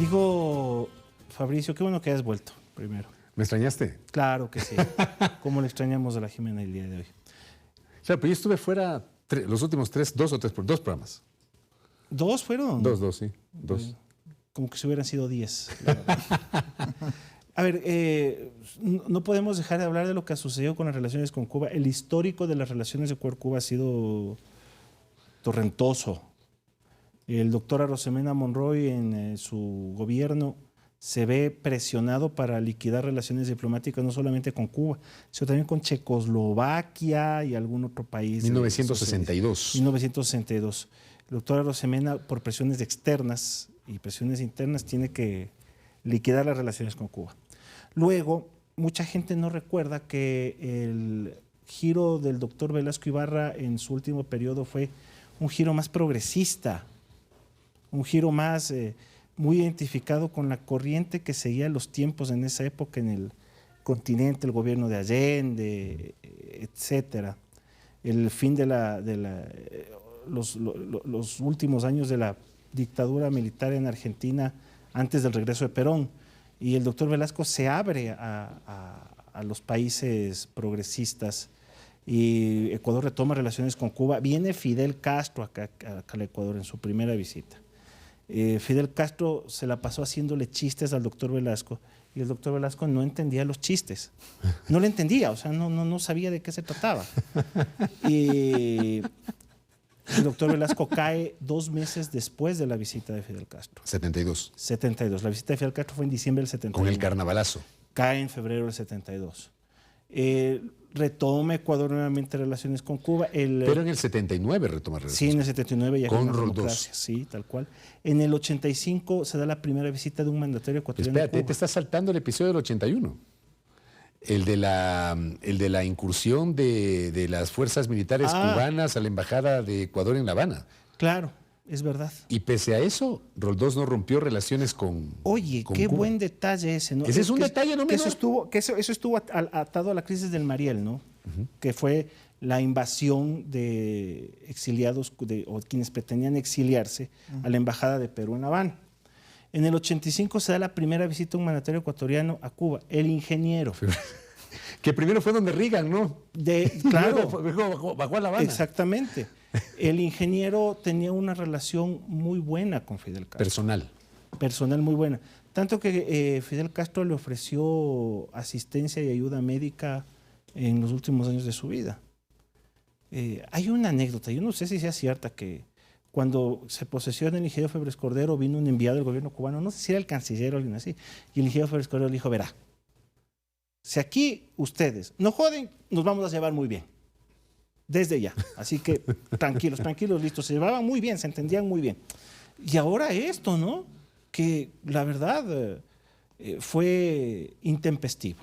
Digo, Fabricio, qué bueno que hayas vuelto primero. ¿Me extrañaste? Claro que sí. ¿Cómo le extrañamos a la Jimena el día de hoy? Claro, pero yo estuve fuera los últimos dos programas. ¿Dos fueron? Dos, sí. Dos. Como que si hubieran sido 10. A ver, no podemos dejar de hablar de lo que ha sucedido con las relaciones con Cuba. El histórico de las relaciones de Cuba ha sido torrentoso. El doctor Arosemena Monroy en su gobierno se ve presionado para liquidar relaciones diplomáticas no solamente con Cuba, sino también con Checoslovaquia y algún otro país. 1962. 1962. El doctor Arosemena, por presiones externas y presiones internas, tiene que liquidar las relaciones con Cuba. Luego, mucha gente no recuerda que el giro del doctor Velasco Ibarra en su último periodo fue un giro más progresista, un giro más muy identificado con la corriente que seguía los tiempos en esa época en el continente, el gobierno de Allende, etcétera. El fin de los últimos años de la dictadura militar en Argentina antes del regreso de Perón. Y el doctor Velasco se abre a los países progresistas y Ecuador retoma relaciones con Cuba. Viene Fidel Castro acá al Ecuador en su primera visita. Fidel Castro se la pasó haciéndole chistes al doctor Velasco y el doctor Velasco no entendía los chistes. No le entendía, o sea, no sabía de qué se trataba. Y el doctor Velasco cae 2 meses después de la visita de Fidel Castro. 72. 72. La visita de Fidel Castro fue en diciembre del 72. Con el carnavalazo. Cae en febrero del 72. Retoma Ecuador nuevamente relaciones con Cuba. Pero en el 79 retoma relaciones. Sí, en el 79 ya con la Roldós. democracia, sí, tal cual. En el 85 se da la primera visita de un mandatario ecuatoriano. Espérate, te estás saltando el episodio del 81. El de la incursión de las fuerzas militares cubanas a la embajada de Ecuador en La Habana. Claro, es verdad. Y pese a eso, Roldós no rompió relaciones con Oye, con qué Cuba. buen detalle ese, ¿no? Ese es un detalle, no menor. Eso estuvo atado a la crisis del Mariel, ¿no? Que fue la invasión de exiliados o quienes pretendían exiliarse a la embajada de Perú en La Habana. En el 85 se da la primera visita de un mandatario ecuatoriano a Cuba, el ingeniero. Que primero fue donde Reagan, ¿no? Claro. Luego bajó a La Habana. Exactamente. El ingeniero tenía una relación muy buena con Fidel Castro. Personal muy buena. Tanto que Fidel Castro le ofreció asistencia y ayuda médica en los últimos años de su vida. Hay una anécdota, yo no sé si sea cierta, que cuando se posesiona el ingeniero Febres Cordero, vino un enviado del gobierno cubano, no sé si era el canciller o alguien así, y el ingeniero Febres Cordero le dijo, verá, si aquí ustedes no joden, nos vamos a llevar muy bien. Desde ya. Así que tranquilos, listos. Se llevaban muy bien, se entendían muy bien. Y ahora esto, ¿no? Que la verdad fue intempestivo.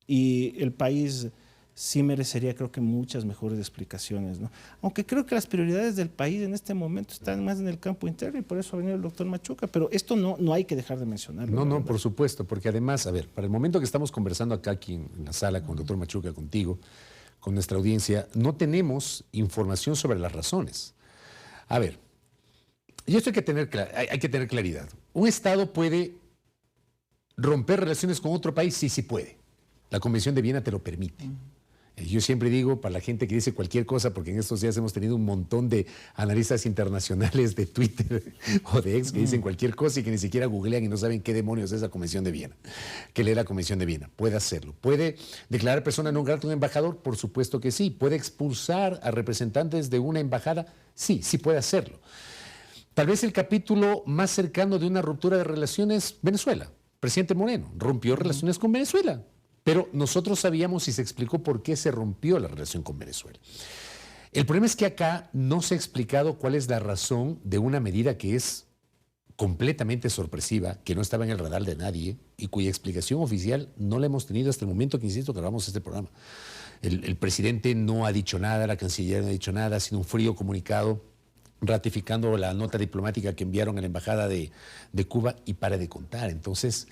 Y el país sí merecería, creo que, muchas mejores explicaciones, ¿no? Aunque creo que las prioridades del país en este momento están más en el campo interno y por eso ha venido el doctor Machuca, pero esto no hay que dejar de mencionarlo. No, por supuesto, porque además, a ver, para el momento que estamos conversando acá aquí en la sala con el doctor Machuca, contigo, con nuestra audiencia, no tenemos información sobre las razones. A ver, y esto hay que tener claridad. ¿Un Estado puede romper relaciones con otro país? Sí puede. La Convención de Viena te lo permite. Yo siempre digo, para la gente que dice cualquier cosa, porque en estos días hemos tenido un montón de analistas internacionales de Twitter o de X que dicen cualquier cosa y que ni siquiera googlean y no saben qué demonios es la Convención de Viena. ¿Qué lee la Convención de Viena? Puede hacerlo. ¿Puede declarar persona non grata a un embajador? Por supuesto que sí. ¿Puede expulsar a representantes de una embajada? Sí puede hacerlo. Tal vez el capítulo más cercano de una ruptura de relaciones, Venezuela. Presidente Moreno rompió relaciones con Venezuela. Pero nosotros sabíamos y se explicó por qué se rompió la relación con Venezuela. El problema es que acá no se ha explicado cuál es la razón de una medida que es completamente sorpresiva, que no estaba en el radar de nadie y cuya explicación oficial no la hemos tenido hasta el momento que, insisto, grabamos este programa. El presidente no ha dicho nada, la canciller no ha dicho nada, ha sido un frío comunicado ratificando la nota diplomática que enviaron a la embajada de Cuba y para de contar. Entonces,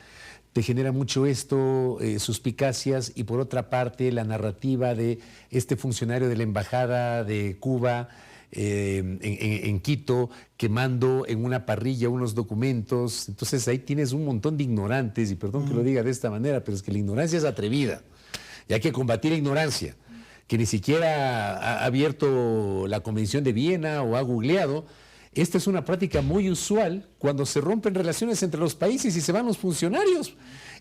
te genera mucho esto, suspicacias, y por otra parte la narrativa de este funcionario de la embajada de Cuba en Quito, quemando en una parrilla unos documentos. Entonces ahí tienes un montón de ignorantes, y perdón que lo diga de esta manera, pero es que la ignorancia es atrevida y hay que combatir la ignorancia, que ni siquiera ha abierto la Convención de Viena o ha googleado. Esta es una práctica muy usual cuando se rompen relaciones entre los países y se van los funcionarios.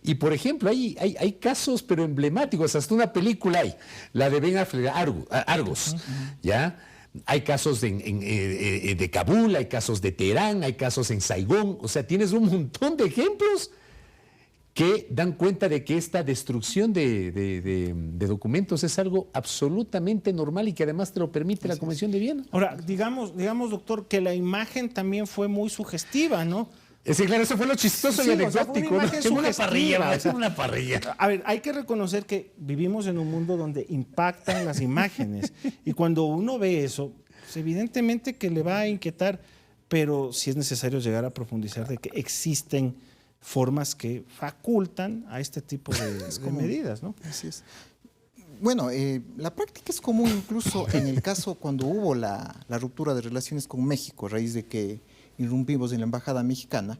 Y, por ejemplo, hay casos, pero emblemáticos. Hasta una película hay, la de Ben Affleck, Argos, ¿ya? Hay casos de Kabul, hay casos de Teherán, hay casos en Saigón. O sea, tienes un montón de ejemplos que dan cuenta de que esta destrucción de documentos es algo absolutamente normal y que además te lo permite la Convención de Viena. Ahora, digamos, doctor, que la imagen también fue muy sugestiva, ¿no? Es que, claro, eso fue lo chistoso y anecdótico. Fue una parrilla. Una parrilla. A ver, hay que reconocer que vivimos en un mundo donde impactan las imágenes. Y cuando uno ve eso, pues evidentemente que le va a inquietar, pero sí es necesario llegar a profundizar de que existen formas que facultan a este tipo de medidas, ¿no? Así es. Bueno, la práctica es común incluso en el caso cuando hubo la ruptura de relaciones con México, a raíz de que irrumpimos en la embajada mexicana.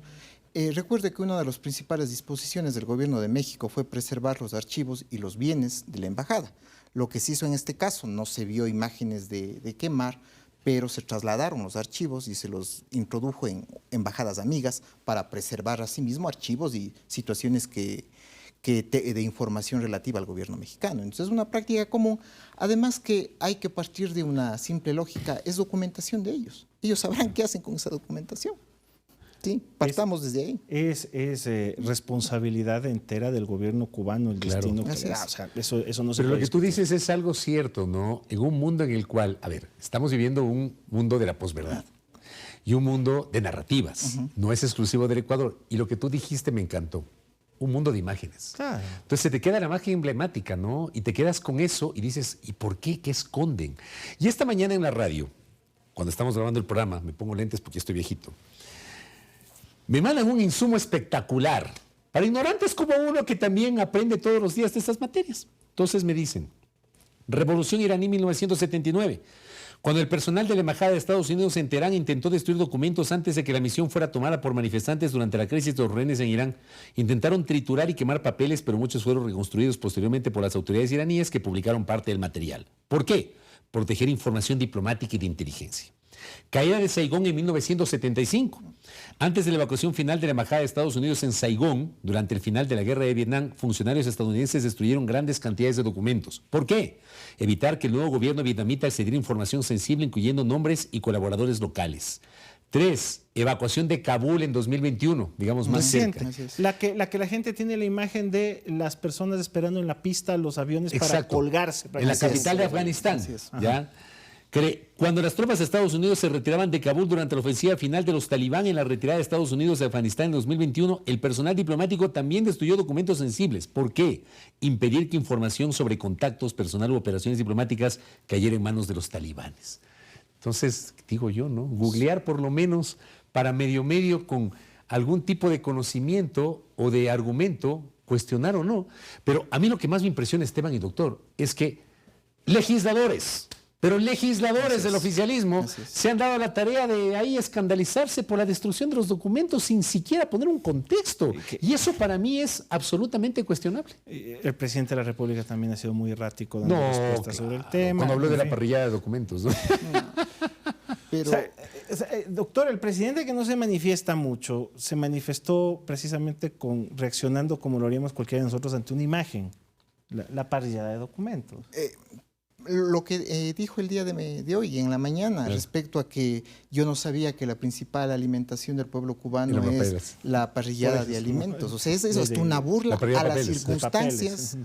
Recuerde que una de las principales disposiciones del gobierno de México fue preservar los archivos y los bienes de la embajada. Lo que se hizo en este caso, no se vio imágenes de quemar, pero se trasladaron los archivos y se los introdujo en embajadas amigas para preservar asimismo archivos y situaciones de información relativa al gobierno mexicano. Entonces es una práctica común, además que hay que partir de una simple lógica, es documentación de ellos. Ellos sabrán qué hacen con esa documentación. Sí, partamos desde ahí. Es responsabilidad entera del gobierno cubano el destino que da. O sea, eso no se Pero puede lo que tú dices es algo cierto, ¿no? En un mundo en el cual, a ver, estamos viviendo un mundo de la posverdad y un mundo de narrativas. No es exclusivo del Ecuador. Y lo que tú dijiste me encantó. Un mundo de imágenes. Claro. Entonces se te queda la imagen emblemática, ¿no? Y te quedas con eso y dices, ¿y por qué? ¿Qué esconden? Y esta mañana en la radio, cuando estamos grabando el programa, me pongo lentes porque estoy viejito, me mandan un insumo espectacular para ignorantes como uno que también aprende todos los días de estas materias. Entonces me dicen, Revolución iraní 1979. Cuando el personal de la Embajada de Estados Unidos en Teherán intentó destruir documentos antes de que la misión fuera tomada por manifestantes durante la crisis de los rehenes en Irán, intentaron triturar y quemar papeles, pero muchos fueron reconstruidos posteriormente por las autoridades iraníes que publicaron parte del material. ¿Por qué? Proteger información diplomática y de inteligencia. Caída de Saigón en 1975. Antes de la evacuación final de la Embajada de Estados Unidos en Saigón, durante el final de la Guerra de Vietnam, funcionarios estadounidenses destruyeron grandes cantidades de documentos. ¿Por qué? Evitar que el nuevo gobierno vietnamita accediera a información sensible, incluyendo nombres y colaboradores locales. 3. Evacuación de Kabul en 2021, digamos más cerca. La que la gente tiene la imagen de las personas esperando en la pista los aviones para colgarse. En la capital de Afganistán. ¿Ya? Cuando las tropas de Estados Unidos se retiraban de Kabul durante la ofensiva final de los talibán en la retirada de Estados Unidos de Afganistán en 2021, el personal diplomático también destruyó documentos sensibles. ¿Por qué? Impedir que información sobre contactos, personal u operaciones diplomáticas cayera en manos de los talibanes. Entonces, digo yo, ¿no? Googlear por lo menos para medio con algún tipo de conocimiento o de argumento, cuestionar o no. Pero a mí lo que más me impresiona, Esteban y doctor, es que legisladores del oficialismo se han dado la tarea de ahí escandalizarse por la destrucción de los documentos sin siquiera poner un contexto. Y eso para mí es absolutamente cuestionable. El presidente de la República también ha sido muy errático dando respuestas sobre el tema. Cuando habló de la parrilla de documentos, ¿no? Pero, doctor, el presidente que no se manifiesta mucho, se manifestó precisamente reaccionando como lo haríamos cualquiera de nosotros ante una imagen, la parrilla de documentos. Lo que dijo el día de hoy, en la mañana, respecto a que yo no sabía que la principal alimentación del pueblo cubano es la parrillada de alimentos. O sea, es hasta una burla a las circunstancias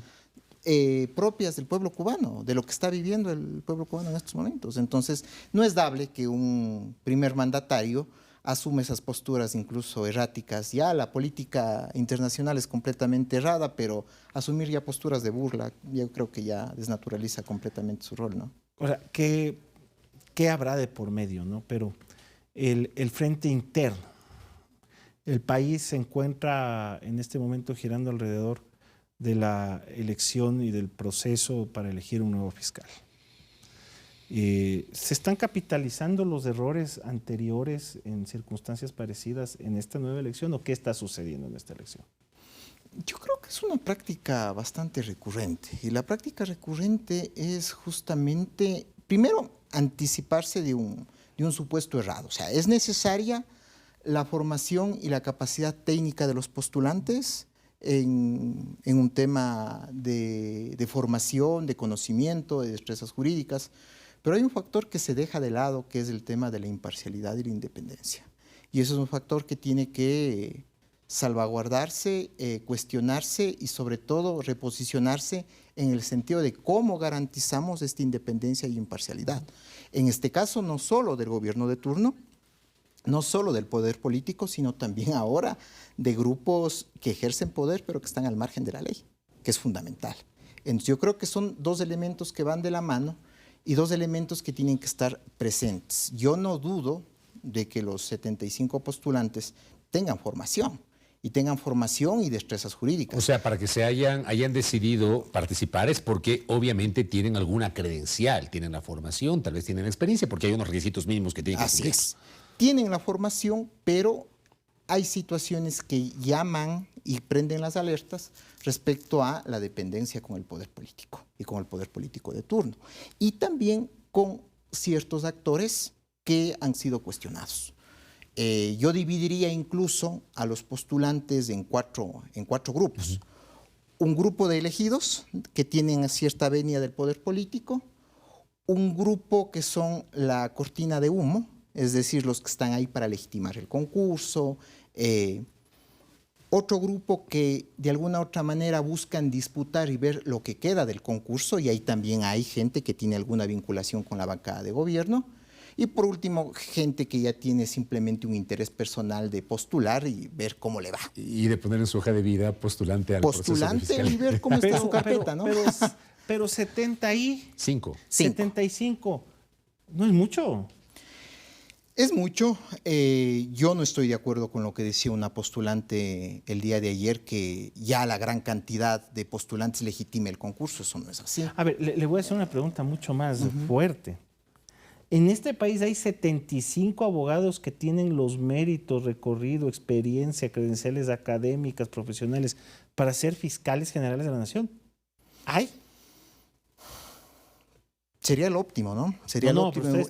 propias del pueblo cubano, de lo que está viviendo el pueblo cubano en estos momentos. Entonces, no es dable que un primer mandatario asume esas posturas incluso erráticas. Ya la política internacional es completamente errada, pero asumir ya posturas de burla, yo creo que ya desnaturaliza completamente su rol, ¿no? O sea, ¿qué habrá de por medio, no? Pero el frente interno, el país se encuentra en este momento girando alrededor de la elección y del proceso para elegir un nuevo fiscal. ¿Se están capitalizando los errores anteriores en circunstancias parecidas en esta nueva elección o qué está sucediendo en esta elección? Yo creo que es una práctica bastante recurrente y la práctica recurrente es justamente, primero, anticiparse de un supuesto errado. O sea, es necesaria la formación y la capacidad técnica de los postulantes en un tema de formación, de conocimiento, de destrezas jurídicas, pero hay un factor que se deja de lado, que es el tema de la imparcialidad y la independencia. Y eso es un factor que tiene que salvaguardarse, cuestionarse y sobre todo reposicionarse en el sentido de cómo garantizamos esta independencia y imparcialidad. En este caso, no solo del gobierno de turno, no solo del poder político, sino también ahora de grupos que ejercen poder pero que están al margen de la ley, que es fundamental. Entonces, yo creo que son dos elementos que van de la mano y dos elementos que tienen que estar presentes. Yo no dudo de que los 75 postulantes tengan formación y destrezas jurídicas. O sea, para que se hayan decidido participar es porque obviamente tienen alguna credencial, tienen la formación, tal vez tienen la experiencia, porque hay unos requisitos mínimos que tienen que cumplir. Así es. Tienen la formación, pero hay situaciones que llaman y prenden las alertas respecto a la dependencia con el poder político y con el poder político de turno. Y también con ciertos actores que han sido cuestionados. Yo dividiría incluso a los postulantes en cuatro grupos. Un grupo de elegidos que tienen cierta venia del poder político, un grupo que son la cortina de humo, es decir, los que están ahí para legitimar el concurso, otro grupo que de alguna u otra manera buscan disputar y ver lo que queda del concurso, y ahí también hay gente que tiene alguna vinculación con la bancada de gobierno. Y por último, gente que ya tiene simplemente un interés personal de postular y ver cómo le va. Y de poner en su hoja de vida postulante al proceso de fiscalía. Y ver cómo está su carpeta, ¿no? Pero 75. No es mucho. Es mucho. Yo no estoy de acuerdo con lo que decía una postulante el día de ayer, que ya la gran cantidad de postulantes legitime el concurso. Eso no es así. A ver, le voy a hacer una pregunta mucho más fuerte. En este país hay 75 abogados que tienen los méritos, recorrido, experiencia, credenciales académicas, profesionales, para ser fiscales generales de la Nación. ¿Hay? Sería el óptimo, ¿no? Sería el óptimo.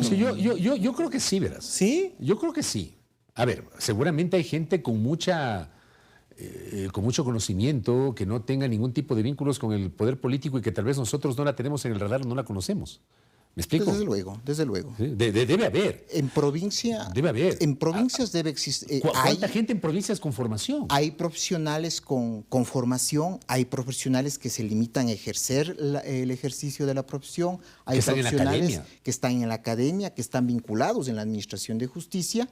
Sí, yo creo que sí, verás. ¿Sí? Yo creo que sí. A ver, seguramente hay gente con mucho conocimiento, que no tenga ningún tipo de vínculos con el poder político y que tal vez nosotros no la tenemos en el radar, no la conocemos. ¿Me explico? Desde luego. ¿Sí? Debe haber. En provincia. Debe haber. En provincias debe existir. ¿Cuánta gente en provincias con formación? Hay profesionales con formación, hay profesionales que se limitan a ejercer el ejercicio de la profesión, hay profesionales que están en la academia, que están vinculados en la administración de justicia.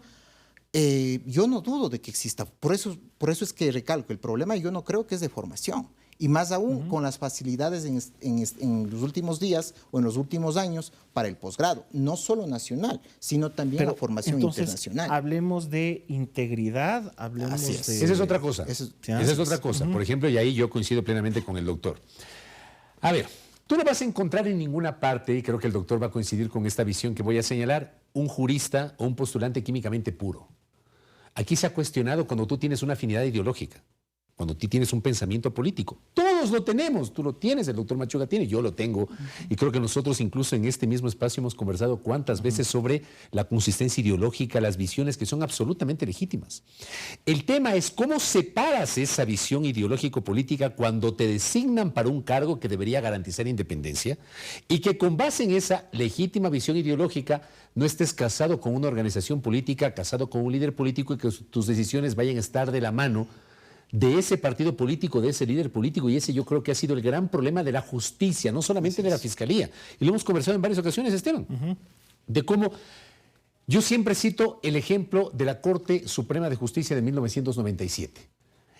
Yo no dudo de que exista. Por eso es que recalco, el problema yo no creo que es de formación. Y más aún con las facilidades en los últimos días o en los últimos años para el posgrado, no solo nacional, sino también la formación internacional. Hablemos de integridad, hablemos de... Esa es otra cosa. Esa es otra cosa. Por ejemplo, y ahí yo coincido plenamente con el doctor. A ver, tú no vas a encontrar en ninguna parte, y creo que el doctor va a coincidir con esta visión que voy a señalar, un jurista o un postulante químicamente puro. Aquí se ha cuestionado cuando tú tienes una afinidad ideológica, cuando tú tienes un pensamiento político. Todos lo tenemos, tú lo tienes, el doctor Machuca tiene, yo lo tengo. Y creo que nosotros incluso en este mismo espacio hemos conversado cuántas veces sobre la consistencia ideológica, las visiones que son absolutamente legítimas. El tema es cómo separas esa visión ideológico-política cuando te designan para un cargo que debería garantizar independencia y que con base en esa legítima visión ideológica no estés casado con una organización política, casado con un líder político y que tus decisiones vayan a estar de la mano de ese partido político, de ese líder político, y ese yo creo que ha sido el gran problema de la justicia, no solamente de la fiscalía. Y lo hemos conversado en varias ocasiones, Esteban, de cómo yo siempre cito el ejemplo de la Corte Suprema de Justicia de 1997.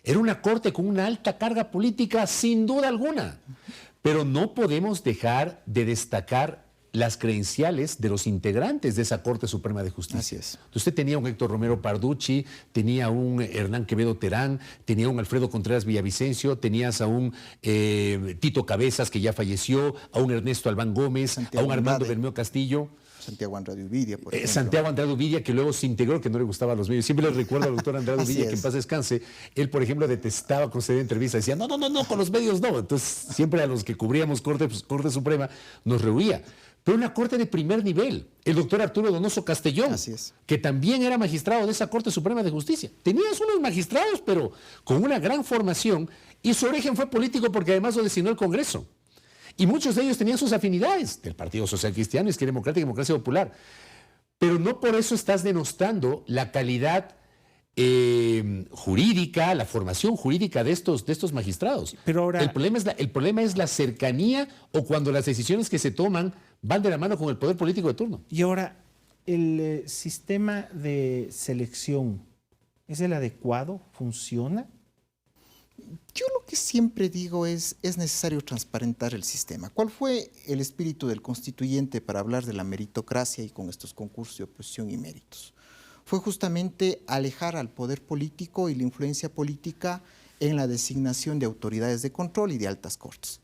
Era una corte con una alta carga política, sin duda alguna, pero no podemos dejar de destacar las credenciales de los integrantes de esa Corte Suprema de Justicia. Así es. Usted tenía un Héctor Romero Parducci, tenía un Hernán Quevedo Terán, tenía un Alfredo Contreras Villavicencio, tenías a un Tito Cabezas, que ya falleció, a un Ernesto Albán Gómez, a un Armando Bermeo Castillo. Santiago Andrade Uvidia, por ejemplo. Santiago Andrade Uvidia, que luego se integró, que no le gustaba a los medios. Siempre le recuerdo al doctor Andrade Uvidia, que en paz descanse. Él, por ejemplo, detestaba conceder entrevistas. Decía, no, con los medios no. Entonces, siempre a los que cubríamos Corte Suprema nos rehuía. Pero una corte de primer nivel. El doctor Arturo Donoso Castellón, que también era magistrado de esa Corte Suprema de Justicia. Tenías unos magistrados, pero con una gran formación. Y su origen fue político porque además lo designó el Congreso. Y muchos de ellos tenían sus afinidades del Partido Social Cristiano, Izquierda Democrática y Democracia Popular. Pero no por eso estás denostando la calidad jurídica, la formación jurídica de estos magistrados. Pero ahora, el problema es la cercanía o cuando las decisiones que se toman van de la mano con el poder político de turno. Y ahora, ¿el sistema de selección es el adecuado? ¿Funciona? Yo lo que siempre digo es necesario transparentar el sistema. ¿Cuál fue el espíritu del constituyente para hablar de la meritocracia y con estos concursos de oposición y méritos? Fue justamente alejar al poder político y la influencia política en la designación de autoridades de control y de altas cortes.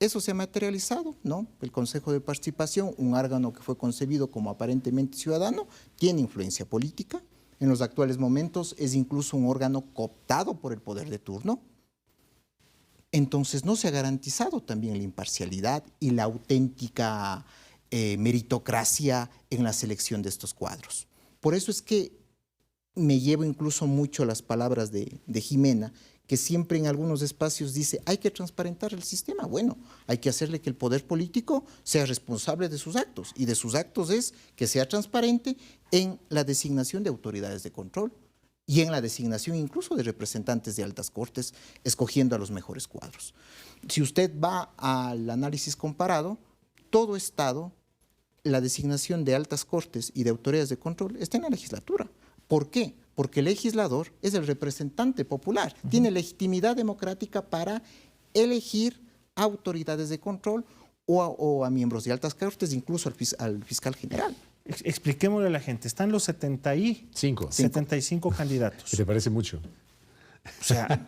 Eso se ha materializado, ¿no? El Consejo de Participación, un órgano que fue concebido como aparentemente ciudadano, tiene influencia política. En los actuales momentos es incluso un órgano cooptado por el poder de turno. Entonces no se ha garantizado también la imparcialidad y la auténtica meritocracia en la selección de estos cuadros. Por eso es que me llevo incluso mucho las palabras de Jimena, que siempre en algunos espacios dice, hay que transparentar el sistema. Bueno, hay que hacerle que el poder político sea responsable de sus actos, y de sus actos es que sea transparente en la designación de autoridades de control y en la designación incluso de representantes de altas cortes, escogiendo a los mejores cuadros. Si usted va al análisis comparado, todo estado, la designación de altas cortes y de autoridades de control está en la legislatura. ¿Por qué? Porque el legislador es el representante popular, tiene legitimidad democrática para elegir autoridades de control o a miembros de altas cortes, incluso al fiscal general. Expliquémosle a la gente, están los 75 candidatos. ¿Te parece mucho? O sea,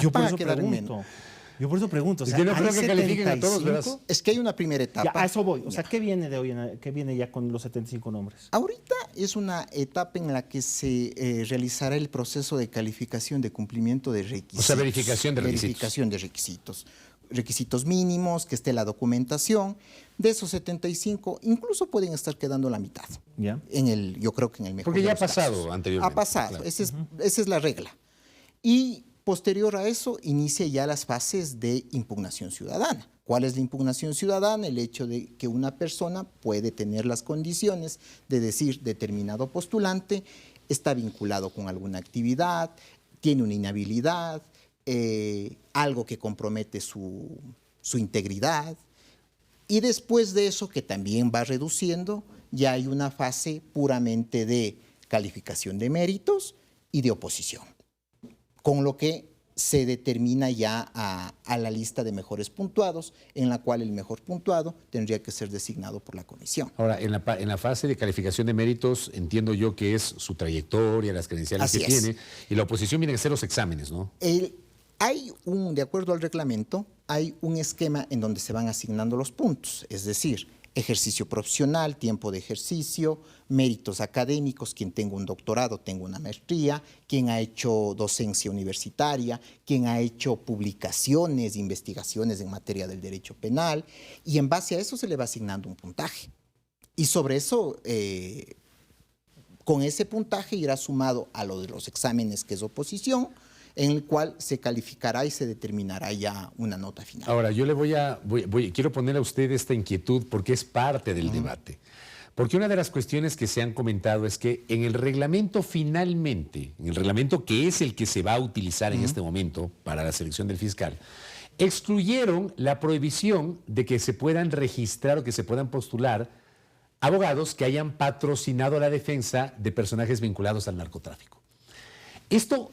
yo por eso pregunto. O sea, yo no creo que califiquen a todos, ¿verdad? Es que hay una primera etapa. Ya, a eso voy. O sea, ¿qué viene de hoy? ¿Qué viene ya con los 75 nombres? Ahorita es una etapa en la que se realizará el proceso de calificación de cumplimiento de requisitos. O sea, verificación de requisitos. Verificación de requisitos. Requisitos mínimos, que esté la documentación. De esos 75, incluso pueden estar quedando la mitad. ¿Ya? Yo creo que en el mejor Porque de ya los ha pasado casos. anteriormente. Ha pasado, claro. Esa es la regla. Y posterior a eso, inicia ya las fases de impugnación ciudadana. ¿Cuál es la impugnación ciudadana? El hecho de que una persona puede tener las condiciones de decir determinado postulante está vinculado con alguna actividad, tiene una inhabilidad, algo que compromete su integridad. Y después de eso, que también va reduciendo, ya hay una fase puramente de calificación de méritos y de oposición, con lo que se determina ya a la lista de mejores puntuados, en la cual el mejor puntuado tendría que ser designado por la comisión. Ahora, en la fase de calificación de méritos, entiendo yo que es su trayectoria, las credenciales que tiene, y la oposición viene a ser los exámenes, ¿no? De acuerdo al reglamento, hay un esquema en donde se van asignando los puntos, es decir, ejercicio profesional, tiempo de ejercicio, méritos académicos, quien tenga un doctorado, tenga una maestría, quien ha hecho docencia universitaria, quien ha hecho publicaciones, investigaciones en materia del derecho penal, y en base a eso se le va asignando un puntaje. Y sobre eso, con ese puntaje irá sumado a lo de los exámenes, que es oposición, en el cual se calificará y se determinará ya una nota final. Ahora, yo le quiero poner a usted esta inquietud porque es parte del debate. Porque una de las cuestiones que se han comentado es que en el reglamento finalmente, en el reglamento que es el que se va a utilizar en este momento para la selección del fiscal, excluyeron la prohibición de que se puedan registrar o que se puedan postular abogados que hayan patrocinado la defensa de personajes vinculados al narcotráfico. Esto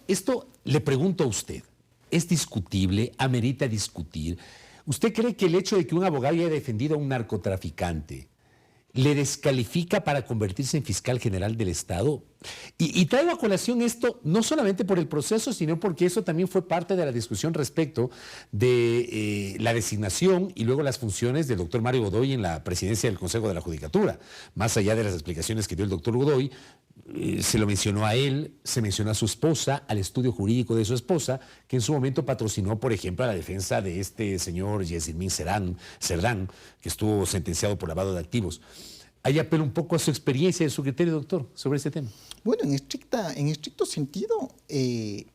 le pregunto a usted, ¿es discutible? ¿Amerita discutir? ¿Usted cree que el hecho de que un abogado haya defendido a un narcotraficante le descalifica para convertirse en fiscal general del Estado. Y traigo a colación esto no solamente por el proceso, sino porque eso también fue parte de la discusión respecto de la designación y luego las funciones del doctor Mario Godoy en la presidencia del Consejo de la Judicatura. Más allá de las explicaciones que dio el doctor Godoy, se lo mencionó a él, se mencionó a su esposa, al estudio jurídico de su esposa, que en su momento patrocinó, por ejemplo, a la defensa de este señor Yesilmín Cerdán, que estuvo sentenciado por lavado de activos. Ahí apelo un poco a su experiencia y a su criterio, doctor, sobre este tema. Bueno, en estricto sentido,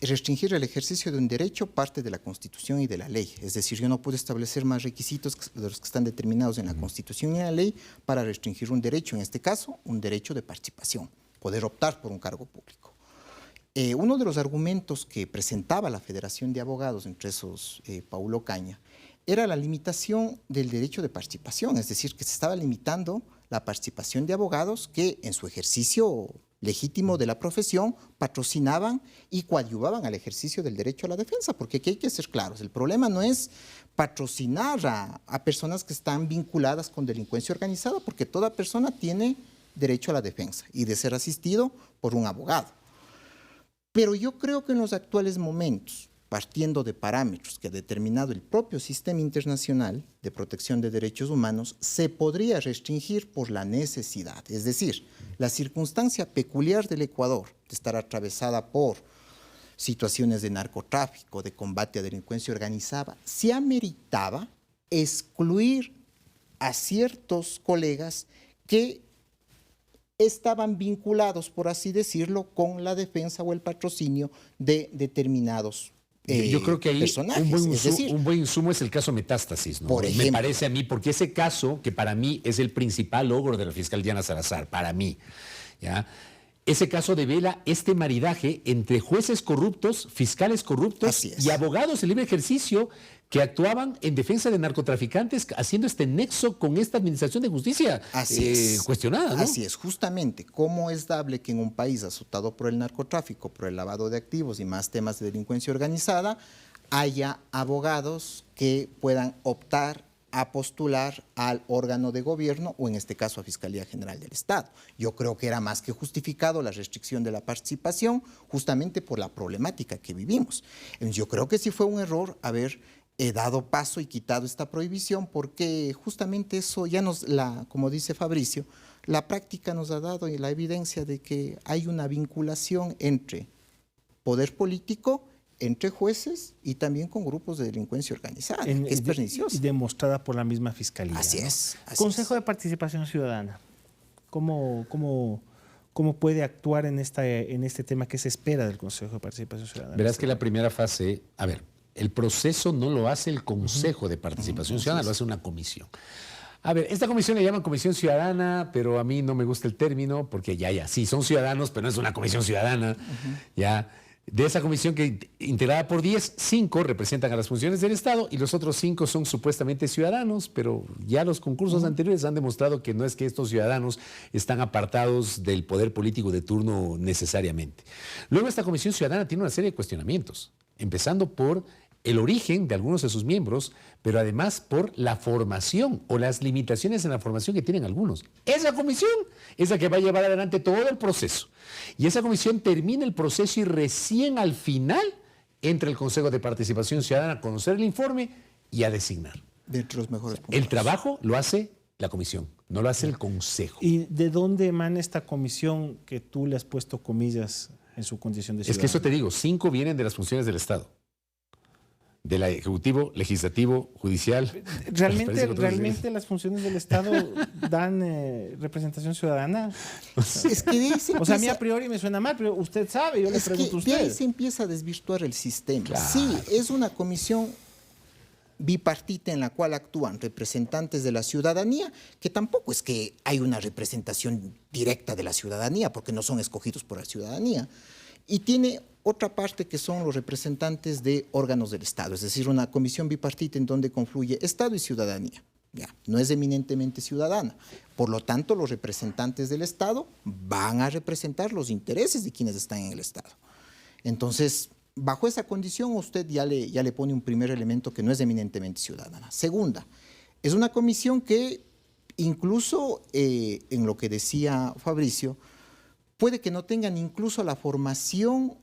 restringir el ejercicio de un derecho parte de la Constitución y de la ley. Es decir, yo no puedo establecer más requisitos de los que están determinados en la Constitución y en la ley para restringir un derecho, en este caso, un derecho de participación, poder optar por un cargo público. Uno de los argumentos que presentaba la Federación de Abogados, entre esos Paulo Caña, era la limitación del derecho de participación, es decir, que se estaba limitando la participación de abogados que en su ejercicio legítimo de la profesión patrocinaban y coadyuvaban al ejercicio del derecho a la defensa, porque aquí hay que ser claros, el problema no es patrocinar a personas que están vinculadas con delincuencia organizada, porque toda persona tiene derecho a la defensa y de ser asistido por un abogado. Pero yo creo que en los actuales momentos, partiendo de parámetros que ha determinado el propio sistema internacional de protección de derechos humanos, se podría restringir por la necesidad. Es decir, la circunstancia peculiar del Ecuador, de estar atravesada por situaciones de narcotráfico, de combate a delincuencia organizada, se ameritaba excluir a ciertos colegas que estaban vinculados, por así decirlo, con la defensa o el patrocinio de determinados yo creo que ahí personajes. un buen insumo es el caso Metástasis, ¿no? Por ejemplo, me parece a mí, porque ese caso, que para mí es el principal logro de la fiscal Diana Salazar, para mí, ¿ya? Ese caso devela este maridaje entre jueces corruptos, fiscales corruptos y abogados en libre ejercicio que actuaban en defensa de narcotraficantes, haciendo este nexo con esta administración de justicia cuestionada, ¿no? Así es, justamente. ¿Cómo es dable que en un país azotado por el narcotráfico, por el lavado de activos y más temas de delincuencia organizada, haya abogados que puedan optar a postular al órgano de gobierno o en este caso a Fiscalía General del Estado? Yo creo que era más que justificado la restricción de la participación justamente por la problemática que vivimos. Yo creo que sí fue un error haber dado paso y quitado esta prohibición, porque justamente eso ya como dice Fabricio, la práctica nos ha dado la evidencia de que hay una vinculación entre poder político, entre jueces y también con grupos de delincuencia organizada, que es perniciosa. Y demostrada por la misma Fiscalía. Así ¿no? es. Consejo de Participación Ciudadana. ¿Cómo puede actuar en este tema? ¿Qué se espera del Consejo de Participación Ciudadana? Verás que la primera fase, a ver, el proceso no lo hace el Consejo de Participación Ciudadana, lo hace una comisión. A ver, esta comisión le llaman Comisión Ciudadana, pero a mí no me gusta el término, porque sí, son ciudadanos, pero no es una comisión ciudadana, ya. De esa comisión que integrada por 10, 5 representan a las funciones del Estado y los otros 5 son supuestamente ciudadanos, pero ya los concursos anteriores han demostrado que no es que estos ciudadanos están apartados del poder político de turno necesariamente. Luego esta comisión ciudadana tiene una serie de cuestionamientos, empezando por el origen de algunos de sus miembros, pero además por la formación o las limitaciones en la formación que tienen algunos. Esa comisión es la que va a llevar adelante todo el proceso. Y esa comisión termina el proceso y recién al final entra el Consejo de Participación Ciudadana a conocer el informe y a designar. De los mejores puntos. El trabajo lo hace la comisión, no lo hace el Consejo. ¿Y de dónde emana esta comisión que tú le has puesto comillas en su condición de ciudadano? Es que eso te digo, 5 vienen de las funciones del Estado. Del Ejecutivo, Legislativo, Judicial. ¿Realmente las funciones del Estado dan representación ciudadana? Es que de ahí se o sea, a mí a priori me suena mal, pero usted sabe, yo le pregunto a usted. De ahí se empieza a desvirtuar el sistema. Claro. Sí, es una comisión bipartita en la cual actúan representantes de la ciudadanía, que tampoco es que hay una representación directa de la ciudadanía, porque no son escogidos por la ciudadanía. Y tiene otra parte que son los representantes de órganos del Estado, es decir, una comisión bipartita en donde confluye Estado y ciudadanía. Ya, no es eminentemente ciudadana. Por lo tanto, los representantes del Estado van a representar los intereses de quienes están en el Estado. Entonces, bajo esa condición, usted ya le pone un primer elemento que no es eminentemente ciudadana. Segunda, es una comisión que incluso en lo que decía Fabricio, puede que no tengan incluso la formación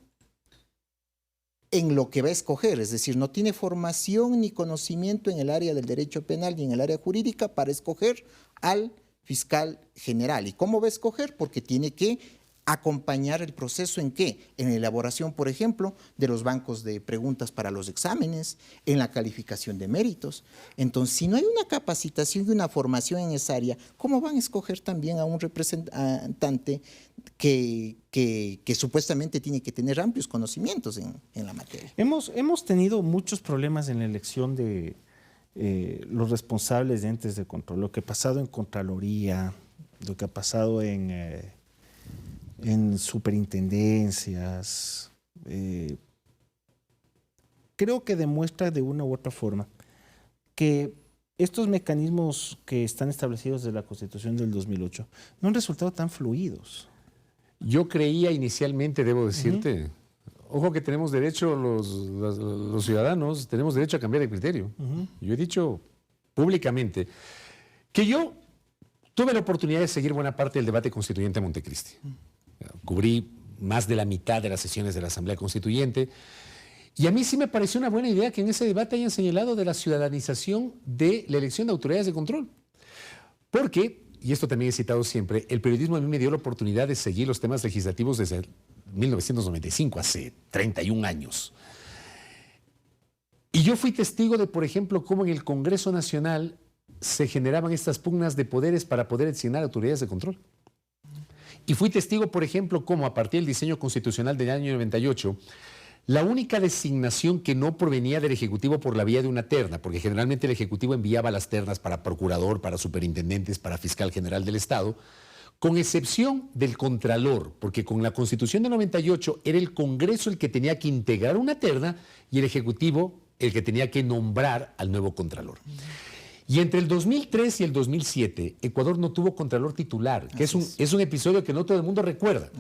en lo que va a escoger, es decir, no tiene formación ni conocimiento en el área del derecho penal ni en el área jurídica para escoger al fiscal general. ¿Y cómo va a escoger? Porque tiene que acompañar el proceso ¿en qué? En la elaboración, por ejemplo, de los bancos de preguntas para los exámenes, en la calificación de méritos. Entonces, si no hay una capacitación y una formación en esa área, ¿cómo van a escoger también a un representante que supuestamente tiene que tener amplios conocimientos en la materia? Hemos tenido muchos problemas en la elección de los responsables de entes de control. Lo que ha pasado en Contraloría, lo que ha pasado en superintendencias, creo que demuestra de una u otra forma que estos mecanismos que están establecidos desde la Constitución del 2008 no han resultado tan fluidos. Yo creía inicialmente, debo decirte, ojo que tenemos derecho, los ciudadanos, tenemos derecho a cambiar de criterio. Yo he dicho públicamente que yo tuve la oportunidad de seguir buena parte del debate constituyente en Montecristi. Cubrí más de la mitad de las sesiones de la Asamblea Constituyente y a mí sí me pareció una buena idea que en ese debate hayan señalado de la ciudadanización de la elección de autoridades de control. Porque, y esto también he citado siempre, el periodismo a mí me dio la oportunidad de seguir los temas legislativos desde 1995, hace 31 años. Y yo fui testigo de, por ejemplo, cómo en el Congreso Nacional se generaban estas pugnas de poderes para poder designar autoridades de control. Y fui testigo, por ejemplo, cómo a partir del diseño constitucional del año 98, la única designación que no provenía del Ejecutivo por la vía de una terna, porque generalmente el Ejecutivo enviaba las ternas para procurador, para superintendentes, para fiscal general del Estado, con excepción del Contralor, porque con la Constitución del 98 era el Congreso el que tenía que integrar una terna y el Ejecutivo el que tenía que nombrar al nuevo Contralor. Y entre el 2003 y el 2007, Ecuador no tuvo contralor titular, que es un episodio que no todo el mundo recuerda.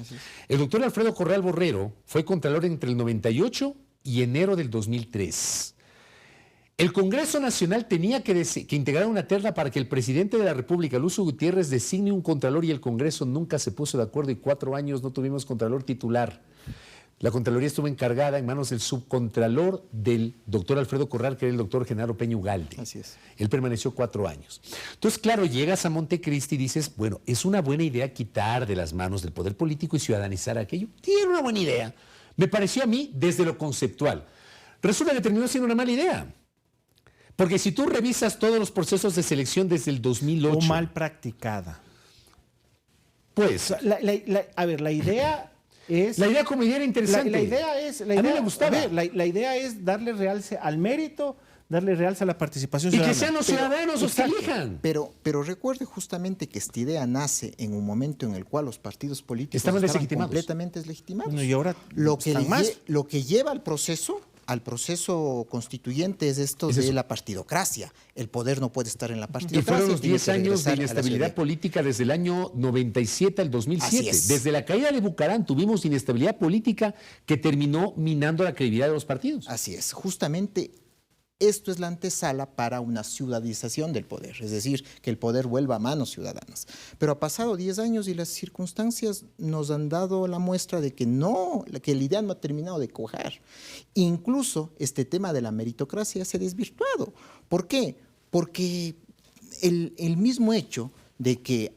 El doctor Alfredo Corral Borrero fue contralor entre el 98 y enero del 2003. El Congreso Nacional tenía que integrar una terna para que el presidente de la República, Lucio Gutiérrez, designe un contralor y el Congreso nunca se puso de acuerdo y 4 años no tuvimos contralor titular. La Contraloría estuvo encargada en manos del subcontralor del doctor Alfredo Corral, que era el doctor Genaro Peña Ugalde. Así es. Él permaneció 4 años. Entonces, claro, llegas a Montecristi y dices, bueno, es una buena idea quitar de las manos del poder político y ciudadanizar aquello. Tiene una buena idea. Me pareció a mí desde lo conceptual. Resulta que terminó siendo una mala idea. Porque si tú revisas todos los procesos de selección desde el 2008... O mal practicada. Pues... A ver, la idea... La idea como idea era interesante. La idea es... a mí me gustaba. La idea es darle realce al mérito, darle realce a la participación ciudadana. Y que sean los ciudadanos los que elijan. Pero recuerde justamente que esta idea nace en un momento en el cual los partidos políticos estaban deslegitimados. Completamente deslegitimados. Bueno, y ahora lo que lleva al proceso constituyente es esto de la partidocracia. El poder no puede estar en la partidocracia. Y fueron los 10 años de inestabilidad política desde el año 97 al 2007. Desde la caída de Bucarán tuvimos inestabilidad política que terminó minando la credibilidad de los partidos. Así es. Justamente esto es la antesala para una ciudadanización del poder, es decir, que el poder vuelva a manos ciudadanas. Pero ha pasado 10 años y las circunstancias nos han dado la muestra de que la idea no ha terminado de cuajar. Incluso este tema de la meritocracia se ha desvirtuado. ¿Por qué? Porque el mismo hecho de que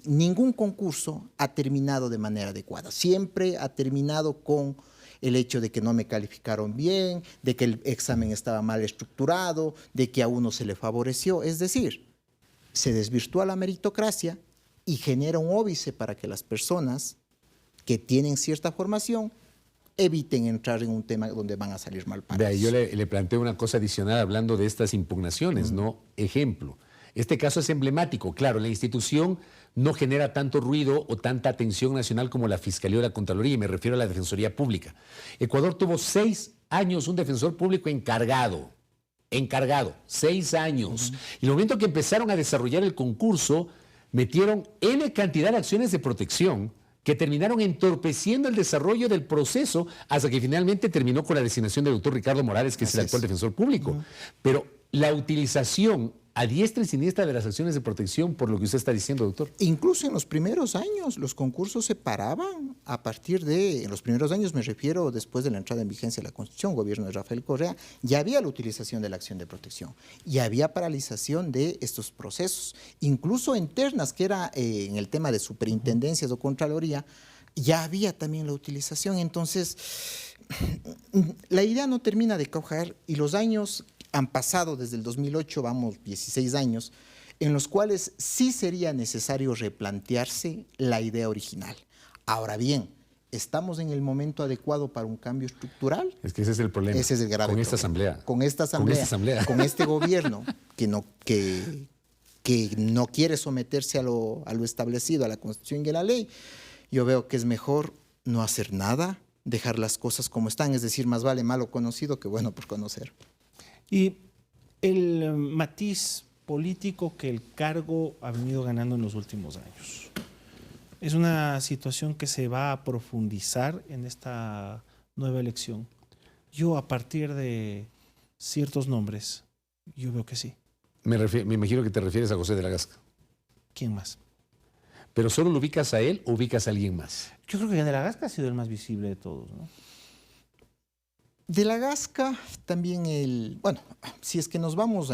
ningún concurso ha terminado de manera adecuada. Siempre ha terminado con el hecho de que no me calificaron bien, de que el examen estaba mal estructurado, de que a uno se le favoreció. Es decir, se desvirtúa la meritocracia y genera un óbice para que las personas que tienen cierta formación eviten entrar en un tema donde van a salir mal parados. Yo le planteo una cosa adicional hablando de estas impugnaciones, ¿no? Ejemplo, este caso es emblemático. Claro, la institución no genera tanto ruido o tanta atención nacional como la Fiscalía o la Contraloría, y me refiero a la Defensoría Pública. Ecuador tuvo 6 años un defensor público encargado, 6 años. Y en el momento que empezaron a desarrollar el concurso, metieron N cantidad de acciones de protección que terminaron entorpeciendo el desarrollo del proceso hasta que finalmente terminó con la designación del doctor Ricardo Morales, que es el actual defensor público. Pero la utilización a diestra y siniestra de las acciones de protección, por lo que usted está diciendo, doctor. Incluso en los primeros años los concursos se paraban a partir de, en los primeros años me refiero después de la entrada en vigencia de la Constitución, gobierno de Rafael Correa, ya había la utilización de la acción de protección y había paralización de estos procesos, incluso en ternas, que era en el tema de superintendencias o contraloría, ya había también la utilización. Entonces, la idea no termina de cuajar y los años han pasado desde el 2008, vamos 16 años, en los cuales sí sería necesario replantearse la idea original. Ahora bien, ¿estamos en el momento adecuado para un cambio estructural? Es que ese es el problema. Ese es el grave problema. Con esta asamblea, con este gobierno que no quiere someterse a lo establecido, a la Constitución y a la ley, yo veo que es mejor no hacer nada, dejar las cosas como están, es decir, más vale malo conocido que bueno por conocer. Y el matiz político que el cargo ha venido ganando en los últimos años. Es una situación que se va a profundizar en esta nueva elección. Yo, a partir de ciertos nombres, yo veo que sí. Me imagino que te refieres a José de la Gasca. ¿Quién más? ¿Pero solo lo ubicas a él o ubicas a alguien más? Yo creo que de la Gasca ha sido el más visible de todos, ¿no? De la Gasca también bueno, si es que nos vamos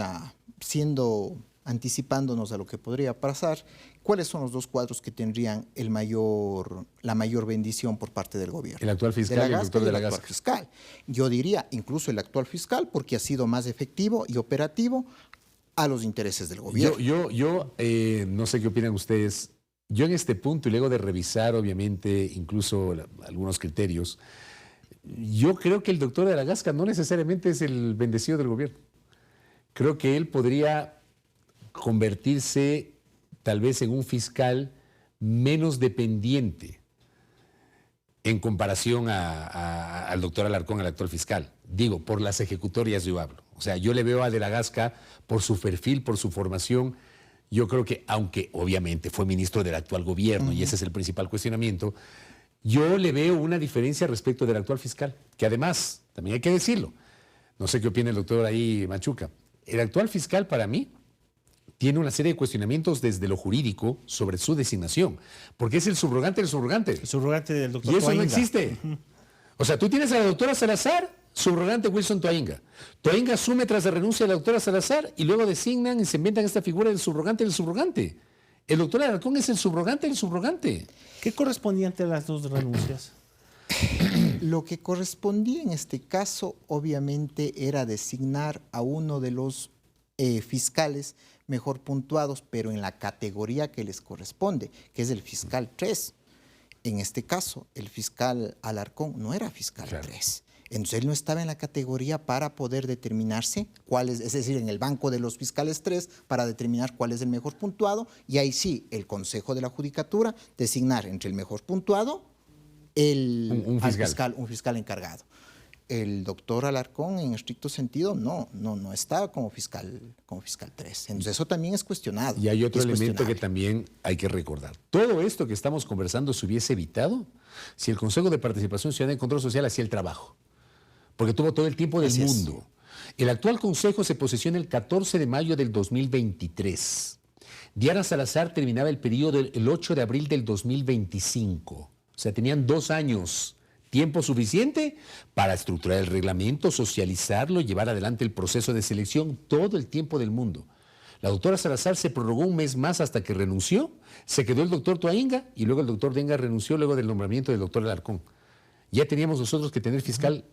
anticipándonos a lo que podría pasar, ¿cuáles son los dos cuadros que tendrían la mayor bendición por parte del gobierno? El actual fiscal y el doctor de la Gasca. Fiscal. Yo diría incluso el actual fiscal, porque ha sido más efectivo y operativo a los intereses del gobierno. Yo no sé qué opinan ustedes. Yo en este punto, y luego de revisar obviamente incluso algunos criterios, yo creo que el doctor de la Gasca no necesariamente es el bendecido del gobierno. Creo que él podría convertirse tal vez en un fiscal menos dependiente en comparación al doctor Alarcón, el actual fiscal. Digo, por las ejecutorias yo hablo. O sea, yo le veo a de la Gasca por su perfil, por su formación. Yo creo que, aunque obviamente fue ministro del actual gobierno, y ese es el principal cuestionamiento, yo le veo una diferencia respecto del actual fiscal, que además, también hay que decirlo, no sé qué opina el doctor ahí Machuca, el actual fiscal para mí tiene una serie de cuestionamientos desde lo jurídico sobre su designación, porque es el subrogante del subrogante. El subrogante del doctor Y eso Toainga. no existe. O sea, tú tienes a la doctora Salazar, subrogante Wilson Toainga. Toainga asume tras la renuncia de la doctora Salazar y luego designan y se inventan esta figura del subrogante del subrogante. El doctor Alarcón es el subrogante del subrogante. ¿Qué correspondía entre las dos renuncias? Lo que correspondía en este caso, obviamente, era designar a uno de los fiscales mejor puntuados, pero en la categoría que les corresponde, que es el fiscal 3. En este caso, el fiscal Alarcón no era fiscal 3. Entonces, él no estaba en la categoría para poder determinarse cuál es decir, en el banco de los fiscales 3, para determinar cuál es el mejor puntuado, y ahí sí, el Consejo de la Judicatura designar entre el mejor puntuado un fiscal encargado. El doctor Alarcón, en estricto sentido, no está como fiscal 3. Entonces, eso también es cuestionado. Y hay otro elemento que también hay que recordar. Todo esto que estamos conversando se hubiese evitado si el Consejo de Participación Ciudadana y Control Social hacía el trabajo, porque tuvo todo el tiempo del mundo. El actual Consejo se posesiona el 14 de mayo del 2023. Diana Salazar terminaba el periodo el 8 de abril del 2025. O sea, tenían 2 años. Tiempo suficiente para estructurar el reglamento, socializarlo, llevar adelante el proceso de selección, todo el tiempo del mundo. La doctora Salazar se prorrogó un mes más hasta que renunció, se quedó el doctor Toainga y luego el doctor Toainga renunció luego del nombramiento del doctor Alarcón. Ya teníamos nosotros que tener fiscal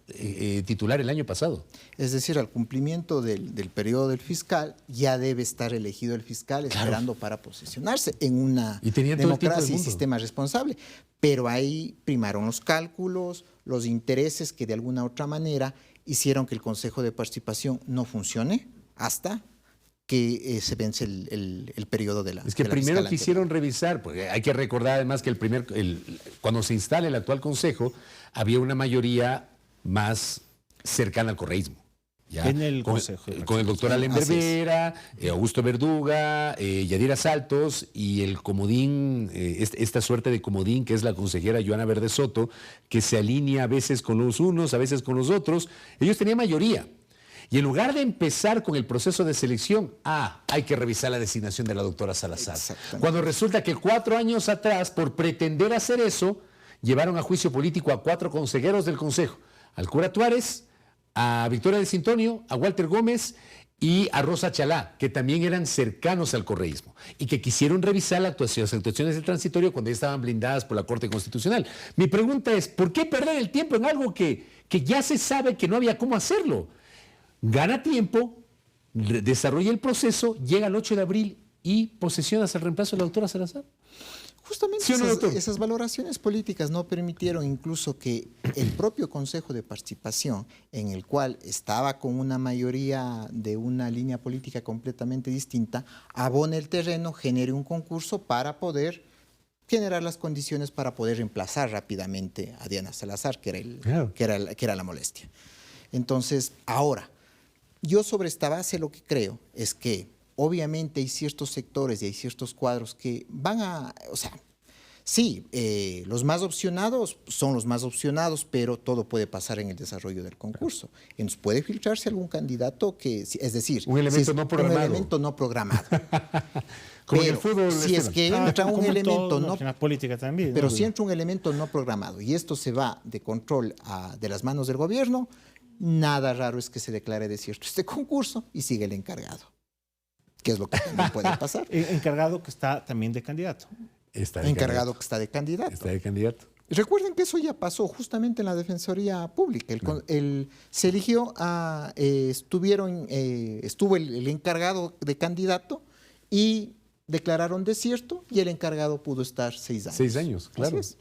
titular el año pasado. Es decir, al cumplimiento del periodo del fiscal, ya debe estar elegido el fiscal esperando para posesionarse en una democracia y sistema responsable. Pero ahí primaron los cálculos, los intereses que de alguna otra manera hicieron que el Consejo de Participación no funcione hasta que se vence el periodo de la Es que primero quisieron revisar, porque hay que recordar además que cuando se instala el actual Consejo, había una mayoría más cercana al correísmo. ¿Ya? En el Consejo. Con el doctor Alem Berbera, Augusto Verduga, Yadira Saltos y el comodín, esta suerte de comodín que es la consejera Joana Verde Soto, que se alinea a veces con los unos, a veces con los otros. Ellos tenían mayoría. Y en lugar de empezar con el proceso de selección, hay que revisar la designación de la doctora Salazar. Cuando resulta que 4 años atrás, por pretender hacer eso, llevaron a juicio político a 4 consejeros del Consejo. Al cura Tuárez, a Victoria de Sintonio, a Walter Gómez y a Rosa Chalá, que también eran cercanos al correísmo y que quisieron revisar las actuaciones del transitorio cuando ya estaban blindadas por la Corte Constitucional. Mi pregunta es, ¿por qué perder el tiempo en algo que ya se sabe que no había cómo hacerlo? Gana tiempo, desarrolla el proceso, llega el 8 de abril y posesionas el reemplazo de la doctora Salazar. Justamente ¿Sí o no, esas valoraciones políticas no permitieron incluso que el propio Consejo de Participación, en el cual estaba con una mayoría de una línea política completamente distinta, abone el terreno, genere un concurso para poder generar las condiciones para poder reemplazar rápidamente a Diana Salazar, que era la molestia. Entonces, ahora, yo sobre esta base lo que creo es que obviamente hay ciertos sectores y hay ciertos cuadros que van a, o sea, sí, los más opcionados son los más opcionados, pero todo puede pasar en el desarrollo del concurso. Entonces puede filtrarse algún candidato que, es decir, un elemento no programado. Un elemento no programado. Como pero en el fútbol, si es que entra un elemento no, en la política también, pero ¿no? si entra un elemento no programado y esto se va de control de las manos del gobierno, nada raro es que se declare desierto este concurso y sigue el encargado. ¿Qué es lo que también puede pasar? Encargado que está también de candidato. Encargado que está de candidato. Está de candidato. Recuerden que eso ya pasó justamente en la Defensoría Pública. Se eligió estuvo el encargado de candidato y declararon desierto y el encargado pudo estar 6 años. 6 años, claro. Así es.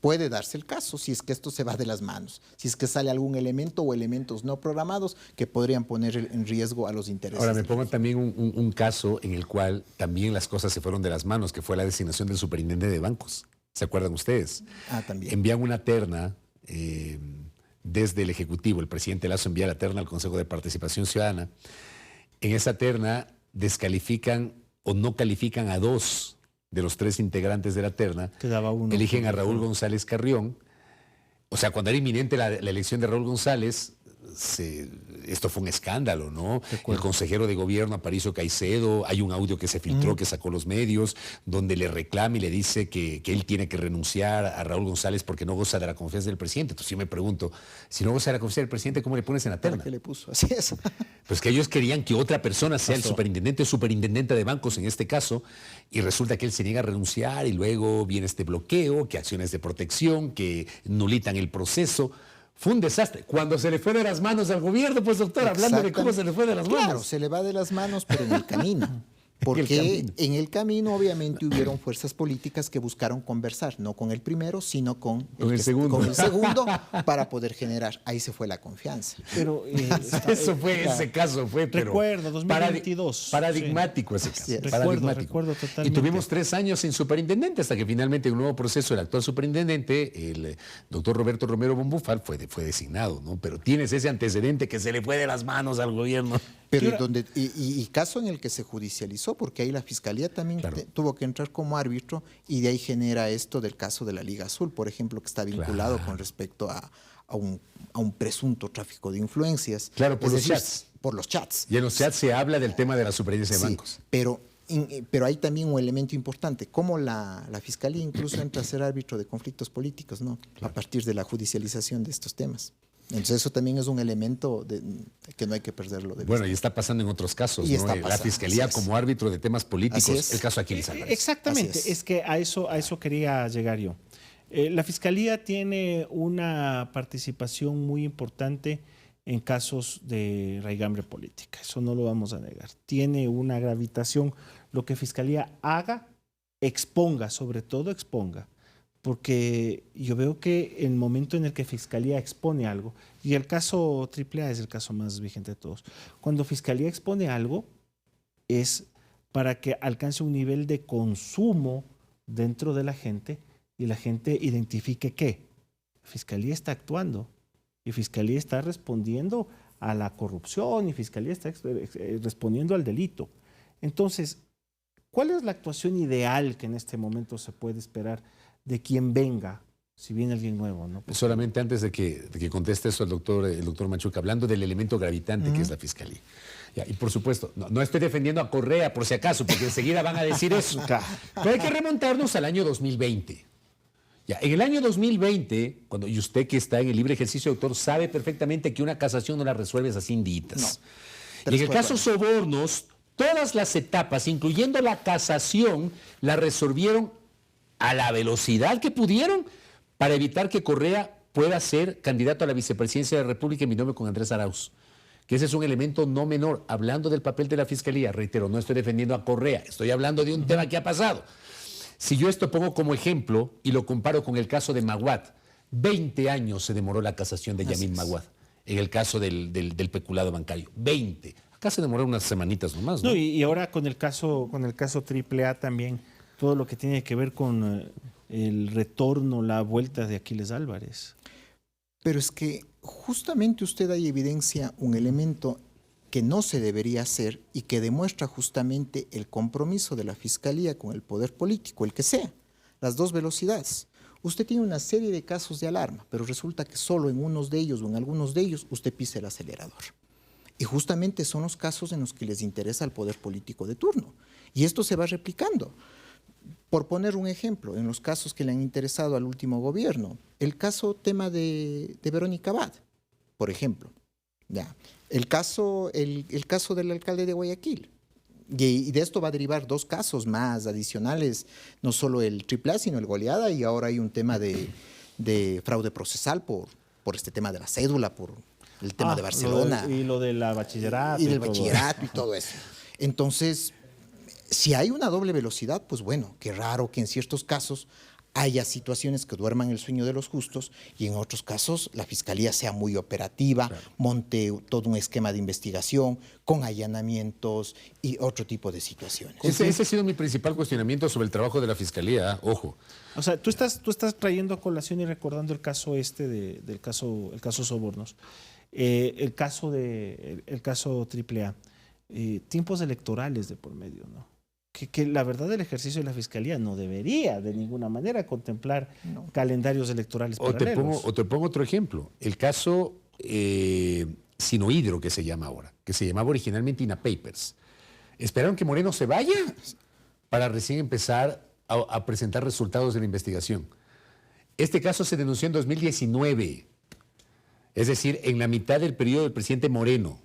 Puede darse el caso si es que esto se va de las manos, si es que sale algún elemento o elementos no programados que podrían poner en riesgo a los intereses. Ahora me pongo también un caso en el cual también las cosas se fueron de las manos, que fue la designación del superintendente de bancos. ¿Se acuerdan ustedes? También. Envían una terna desde el Ejecutivo, el presidente Lazo envía la terna al Consejo de Participación Ciudadana. En esa terna descalifican o no califican a 2 de los 3 integrantes de la terna. Quedaba uno. Eligen a Raúl González Carrión. O sea, cuando era inminente la elección de Raúl González, esto fue un escándalo, ¿no? El consejero de gobierno, Aparicio Caicedo, hay un audio que se filtró, que sacó los medios, donde le reclama y le dice que él tiene que renunciar a Raúl González porque no goza de la confianza del presidente. Entonces yo me pregunto, si no goza de la confianza del presidente, ¿cómo le pones en la terna? ¿Qué le puso? Así es. Pues que ellos querían que otra persona sea el superintendente o superintendente de bancos en este caso, y resulta que él se niega a renunciar y luego viene este bloqueo, que acciones de protección, que nulitan el proceso. Fue un desastre. Cuando se le fue de las manos al gobierno, pues doctor, hablando de cómo se le fue de las manos. Claro, se le va de las manos, pero en el camino. Porque en el camino obviamente hubieron fuerzas políticas que buscaron conversar, no con el primero, sino con el segundo para poder generar. Ahí se fue la confianza. Pero ese caso fue, pero recuerdo, 2022. Paradigmático ese caso. Sí, recuerdo totalmente. Y tuvimos 3 años sin superintendente, hasta que finalmente en un nuevo proceso el actual superintendente, el doctor Roberto Romero Bombúfal, fue designado, ¿no? Pero tienes ese antecedente que se le fue de las manos al gobierno. Pero y caso en el que se judicializó, porque ahí la Fiscalía también tuvo que entrar como árbitro y de ahí genera esto del caso de la Liga Azul, por ejemplo, que está vinculado con respecto a un presunto tráfico de influencias. Claro, por los chats. Por los chats. Y en los chats se habla del tema de la superintendencia de bancos. Pero hay también un elemento importante, como la Fiscalía incluso entra a ser árbitro de conflictos políticos, ¿no? Claro. A partir de la judicialización de estos temas. Entonces eso también es un elemento que no hay que perderlo de vista. Bueno, y está pasando en otros casos, ¿no? La Fiscalía como árbitro de temas políticos, el caso Aquiles Álvarez. Exactamente, es que a eso quería llegar yo. La Fiscalía tiene una participación muy importante en casos de raigambre política, eso no lo vamos a negar. Tiene una gravitación, lo que Fiscalía haga, exponga, sobre todo exponga. Porque yo veo que el momento en el que Fiscalía expone algo, y el caso AAA es el caso más vigente de todos, cuando Fiscalía expone algo es para que alcance un nivel de consumo dentro de la gente y la gente identifique que Fiscalía está actuando y Fiscalía está respondiendo a la corrupción y Fiscalía está respondiendo al delito. Entonces, ¿cuál es la actuación ideal que en este momento se puede esperar de quien venga, si viene alguien nuevo, ¿no? Porque solamente antes de que conteste eso el doctor Machuca, hablando del elemento gravitante que es la fiscalía. Ya, y por supuesto, no estoy defendiendo a Correa por si acaso, porque enseguida van a decir eso. Pero hay que remontarnos al año 2020. Ya, en el año 2020, y usted que está en el libre ejercicio de autor sabe perfectamente que una casación no la resuelves así inditas. No. Y en el caso Sobornos, todas las etapas, incluyendo la casación, la resolvieron a la velocidad que pudieron para evitar que Correa pueda ser candidato a la vicepresidencia de la República en binomio con Andrés Arauz. Que ese es un elemento no menor. Hablando del papel de la Fiscalía, reitero, no estoy defendiendo a Correa, estoy hablando de un tema que ha pasado. Si yo esto pongo como ejemplo y lo comparo con el caso de Maguad, 20 años se demoró la casación de Yamil Maguad, en el caso del peculado bancario. 20. Acá se demoró unas semanitas nomás, ¿no? No, y ahora con el caso AAA también, todo lo que tiene que ver con el retorno, la vuelta de Aquiles Álvarez. Pero es que justamente usted ahí evidencia un elemento que no se debería hacer y que demuestra justamente el compromiso de la Fiscalía con el poder político, el que sea, las dos velocidades. Usted tiene una serie de casos de alarma, pero resulta que solo en unos de ellos o en algunos de ellos usted pisa el acelerador. Y justamente son los casos en los que les interesa al poder político de turno. Y esto se va replicando. Por poner un ejemplo, en los casos que le han interesado al último gobierno, el tema de Verónica Abad, por ejemplo. Ya. El caso del alcalde de Guayaquil. Y de esto va a derivar dos casos más adicionales, no solo el AAA, sino el Goleada, y ahora hay un tema de fraude procesal por este tema de la cédula, por el tema de Barcelona. Y lo de la bachillerato. Y del bachillerato y todo eso. Entonces, si hay una doble velocidad, pues bueno, qué raro que en ciertos casos haya situaciones que duerman el sueño de los justos y en otros casos la Fiscalía sea muy operativa, claro, monte todo un esquema de investigación con allanamientos y otro tipo de situaciones. Ese ha sido mi principal cuestionamiento sobre el trabajo de la Fiscalía, ojo. O sea, tú estás trayendo a colación y recordando el caso el caso Sobornos, el caso AAA, tiempos electorales de por medio, ¿no? Que la verdad el ejercicio de la Fiscalía no debería de ninguna manera contemplar calendarios electorales paralelos. Te pongo otro ejemplo. El caso Sinohidro, que se llama ahora, que se llamaba originalmente INAPapers. Esperaron que Moreno se vaya para recién empezar a presentar resultados de la investigación. Este caso se denunció en 2019, es decir, en la mitad del periodo del presidente Moreno,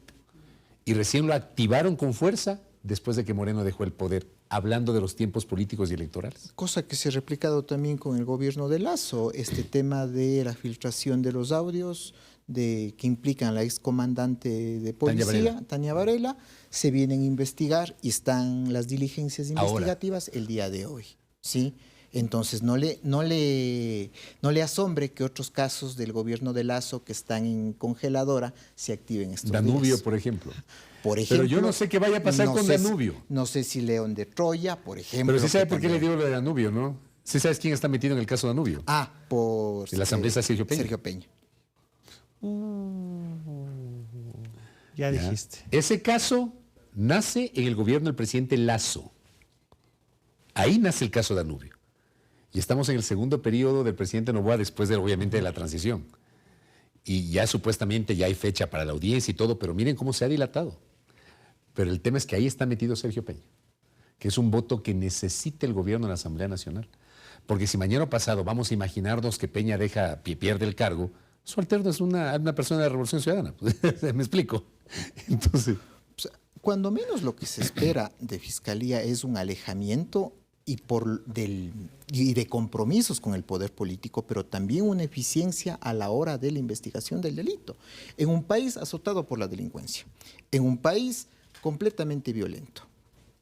y recién lo activaron con fuerza después de que Moreno dejó el poder, hablando de los tiempos políticos y electorales. Cosa que se ha replicado también con el gobierno de Lasso, este tema de la filtración de los audios que implican a la excomandante de policía, Tania Varela, se vienen a investigar y están las diligencias investigativas el día de hoy, ¿sí? Entonces no le asombre que otros casos del gobierno de Lasso que están en congeladora se activen estos Danubio, días. por ejemplo. Pero yo no sé qué vaya a pasar con Danubio. No sé si León de Troya, por ejemplo. Pero sí sabe por qué le digo lo de Danubio, ¿no? Sí sabes quién está metido en el caso Danubio. Por... De la asambleísta Sergio Peña. Sergio Peña. Ya dijiste. Ese caso nace en el gobierno del presidente Lasso. Ahí nace el caso Danubio. Y estamos en el segundo periodo del presidente Noboa después, obviamente, de la transición. Y ya supuestamente ya hay fecha para la audiencia y todo, pero miren cómo se ha dilatado. Pero el tema es que ahí está metido Sergio Peña, que es un voto que necesita el gobierno de la Asamblea Nacional. Porque si mañana pasado vamos a imaginarnos que Peña pierde el cargo, su alterno es una persona de la Revolución Ciudadana. ¿Me explico? Entonces... Cuando menos lo que se espera de Fiscalía es un alejamiento y de compromisos con el poder político, pero también una eficiencia a la hora de la investigación del delito. En un país azotado por la delincuencia, en un país completamente violento,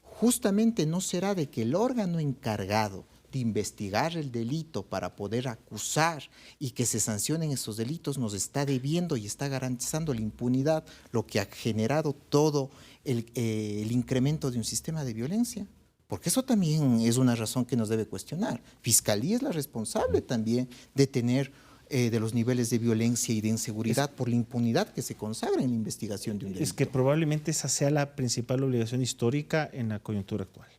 justamente no será de que el órgano encargado de investigar el delito para poder acusar y que se sancionen esos delitos nos está debiendo y está garantizando la impunidad, lo que ha generado todo el incremento de un sistema de violencia. Porque eso también es una razón que nos debe cuestionar. Fiscalía es la responsable también de tener de los niveles de violencia y de inseguridad por la impunidad que se consagra en la investigación de un delito. Es que probablemente esa sea la principal obligación histórica en la coyuntura actual.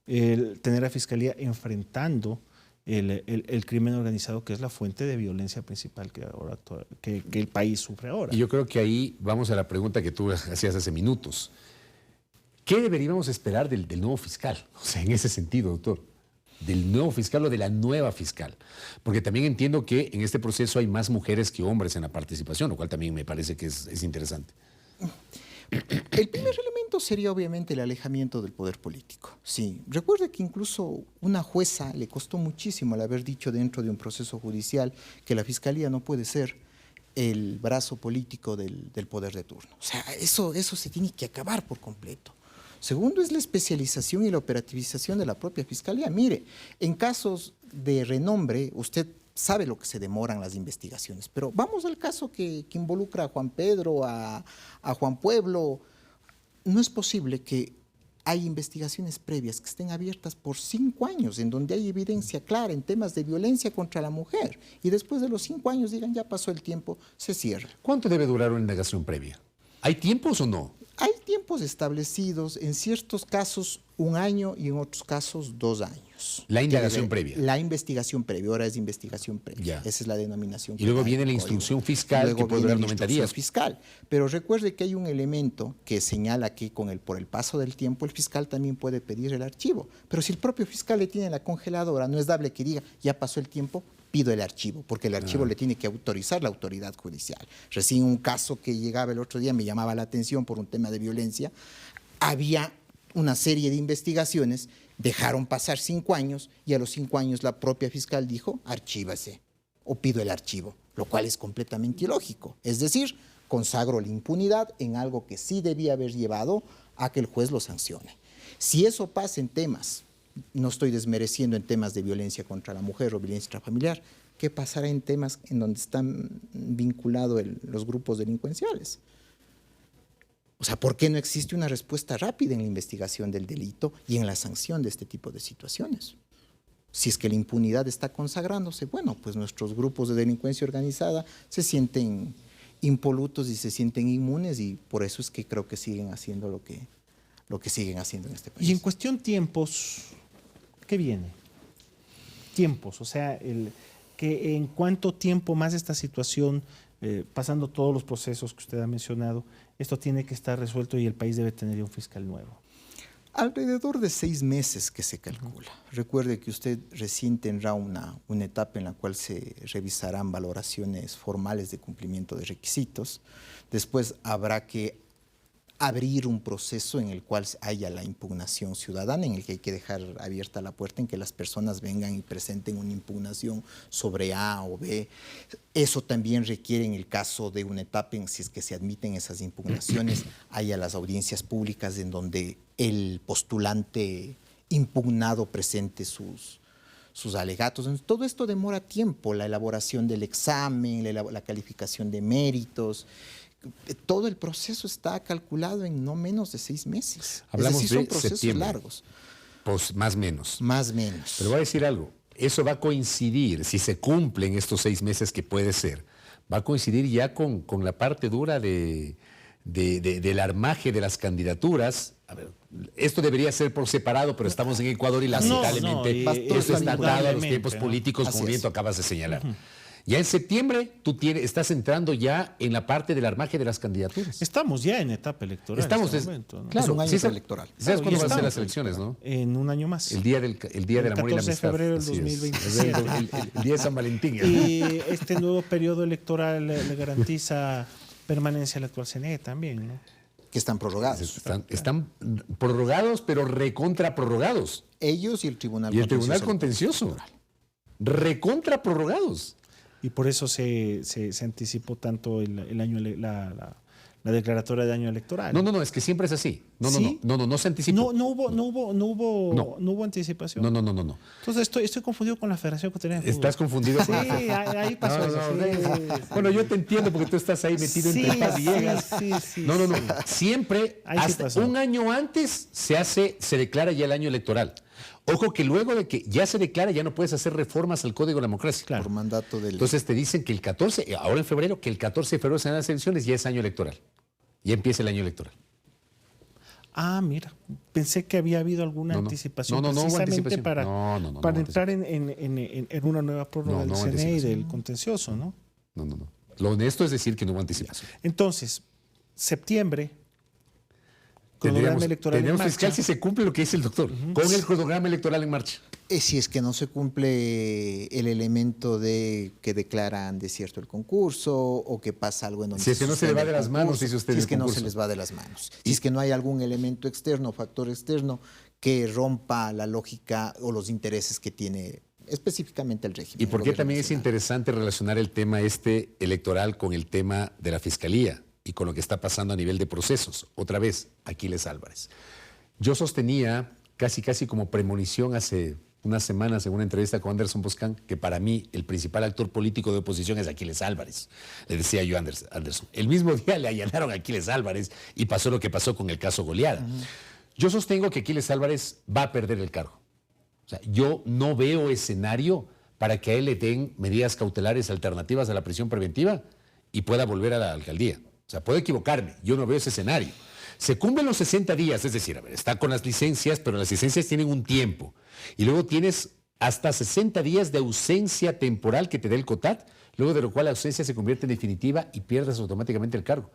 El tener a Fiscalía enfrentando el crimen organizado, que es la fuente de violencia principal que el país sufre ahora. Y yo creo que ahí vamos a la pregunta que tú hacías hace minutos. ¿Qué deberíamos esperar del nuevo fiscal? O sea, en ese sentido, doctor, del nuevo fiscal o de la nueva fiscal. Porque también entiendo que en este proceso hay más mujeres que hombres en la participación, lo cual también me parece que es interesante. El primer elemento sería obviamente el alejamiento del poder político. Sí, recuerde que incluso una jueza le costó muchísimo el haber dicho dentro de un proceso judicial que la fiscalía no puede ser el brazo político del poder de turno. O sea, eso se tiene que acabar por completo. Segundo es la especialización y la operativización de la propia fiscalía. Mire, en casos de renombre, usted sabe lo que se demoran las investigaciones, pero vamos al caso que involucra a Juan Pedro, a Juan Pueblo. No es posible que hay investigaciones previas que estén abiertas por 5 años, en donde hay evidencia clara en temas de violencia contra la mujer, y después de los 5 años digan, ya pasó el tiempo, se cierra. ¿Cuánto debe durar una indagación previa? ¿Hay tiempos o no? Hay tiempos establecidos, en ciertos casos 1 año y en otros casos 2 años. La indagación previa. La investigación previa, ahora es investigación previa. Ya. Esa es la denominación. Y luego viene la instrucción fiscal, que puede durar 90 días. Fiscal. Pero recuerde que hay un elemento que señala que por el paso del tiempo el fiscal también puede pedir el archivo. Pero si el propio fiscal le tiene la congeladora, no es dable que diga, ya pasó el tiempo, pido el archivo, porque el archivo le tiene que autorizar la autoridad judicial. Recién un caso que llegaba el otro día me llamaba la atención por un tema de violencia. Había una serie de investigaciones, dejaron pasar 5 años y a los 5 años la propia fiscal dijo, archívase o pido el archivo, lo cual es completamente ilógico. Es decir, consagro la impunidad en algo que sí debía haber llevado a que el juez lo sancione. Si eso pasa en temas, no estoy desmereciendo en temas de violencia contra la mujer o violencia intrafamiliar, ¿qué pasará en temas en donde están vinculados los grupos delincuenciales? O sea, ¿por qué no existe una respuesta rápida en la investigación del delito y en la sanción de este tipo de situaciones? Si es que la impunidad está consagrándose, bueno, pues nuestros grupos de delincuencia organizada se sienten impolutos y se sienten inmunes, y por eso es que creo que siguen haciendo lo que siguen haciendo en este país. Y en cuestión tiempos, ¿qué viene? Tiempos, o sea, que en cuánto tiempo más esta situación, pasando todos los procesos que usted ha mencionado, esto tiene que estar resuelto y el país debe tener un fiscal nuevo. Alrededor de 6 meses que se calcula. Recuerde que usted recién tendrá una etapa en la cual se revisarán valoraciones formales de cumplimiento de requisitos. Después habrá que abrir un proceso en el cual haya la impugnación ciudadana, en el que hay que dejar abierta la puerta en que las personas vengan y presenten una impugnación sobre A o B. Eso también requiere, en el caso de una etapa en si es que se admiten esas impugnaciones, haya las audiencias públicas en donde el postulante impugnado presente sus alegatos. Entonces, todo esto demora tiempo, la elaboración del examen, la calificación de méritos. Todo el proceso está calculado en no menos de 6 meses. Hablamos es decir, son de procesos septiembre. largos. Pues más o menos. Más o menos. Pero voy a decir algo. Eso va a coincidir, si se cumplen estos 6 meses que puede ser, va a coincidir ya con la parte dura del armaje de las candidaturas. A ver, esto debería ser por separado, pero estamos en Ecuador y lamentablemente esto está atado a los tiempos políticos, como bien tú acabas de señalar. Ya en septiembre tú estás entrando ya en la parte del armaje de las candidaturas. Estamos ya en etapa electoral. Estamos en este momento, ¿no? Claro, un año electoral. ¿Sabes cuándo van a ser las estamos elecciones, no? En un año más. El día del amor y la amistad. 14 de febrero del Así es. 2027. El día de San Valentín. Y este nuevo periodo electoral le garantiza permanencia al actual CNE también, ¿no? Que están prorrogados. Están prorrogados, pero recontra prorrogados. Ellos y el Tribunal Y el Tribunal Contencioso. Recontra prorrogados. Y por eso se anticipó tanto el año, la declaratoria de año electoral. No, es que siempre es así. ¿Sí? No se anticipó. No hubo anticipación. No. Entonces estoy confundido con la Federación Ecuatoriana de Fútbol. Estás confundido. Sí, ahí pasó eso. Sí. Bueno, yo te entiendo porque tú estás ahí metido entre paz y llegas. Sí. No. Siempre, Ahí sí hasta pasó. un año antes se declara ya el año electoral. Ojo que luego de que ya se declara, ya no puedes hacer reformas al Código de la Democracia. Claro. Por mandato del... Entonces te dicen que el 14, ahora en febrero, que el 14 de febrero se dan las elecciones, ya es año electoral. Ya empieza el año electoral. Ah, mira, pensé que había habido alguna anticipación precisamente para entrar en una nueva prórroga del CNE y del contencioso, ¿no? No. Lo honesto es decir que no hubo anticipación. Entonces, septiembre, cronograma electoral tenemos en marcha. fiscal si se cumple lo que dice el doctor, con el cronograma electoral en marcha. Si es que no se cumple el elemento de que declaran desierto el concurso o que pasa algo en donde si es que no se le va de las manos, dice usted. Si es que no se les va de las manos. Si es que no hay algún elemento externo, factor externo que rompa la lógica o los intereses que tiene específicamente el régimen. ¿Y por qué también es interesante relacionar el tema electoral con el tema de la fiscalía y con lo que está pasando a nivel de procesos? Otra vez, Aquiles Álvarez. Yo sostenía casi como premonición hace unas semanas en una entrevista con Anderson Boscan que para mí el principal actor político de oposición es Aquiles Álvarez. Le decía yo a Anderson. El mismo día le allanaron a Aquiles Álvarez y pasó lo que pasó con el caso Goliada. Yo sostengo que Aquiles Álvarez va a perder el cargo. O sea, yo no veo escenario para que a él le den medidas cautelares alternativas a la prisión preventiva y pueda volver a la alcaldía. O sea, puedo equivocarme, yo no veo ese escenario. Se cumplen los 60 días, es decir, a ver, está con las licencias, pero las licencias tienen un tiempo. Y luego tienes hasta 60 días de ausencia temporal que te dé el COTAT, luego de lo cual la ausencia se convierte en definitiva y pierdes automáticamente el cargo.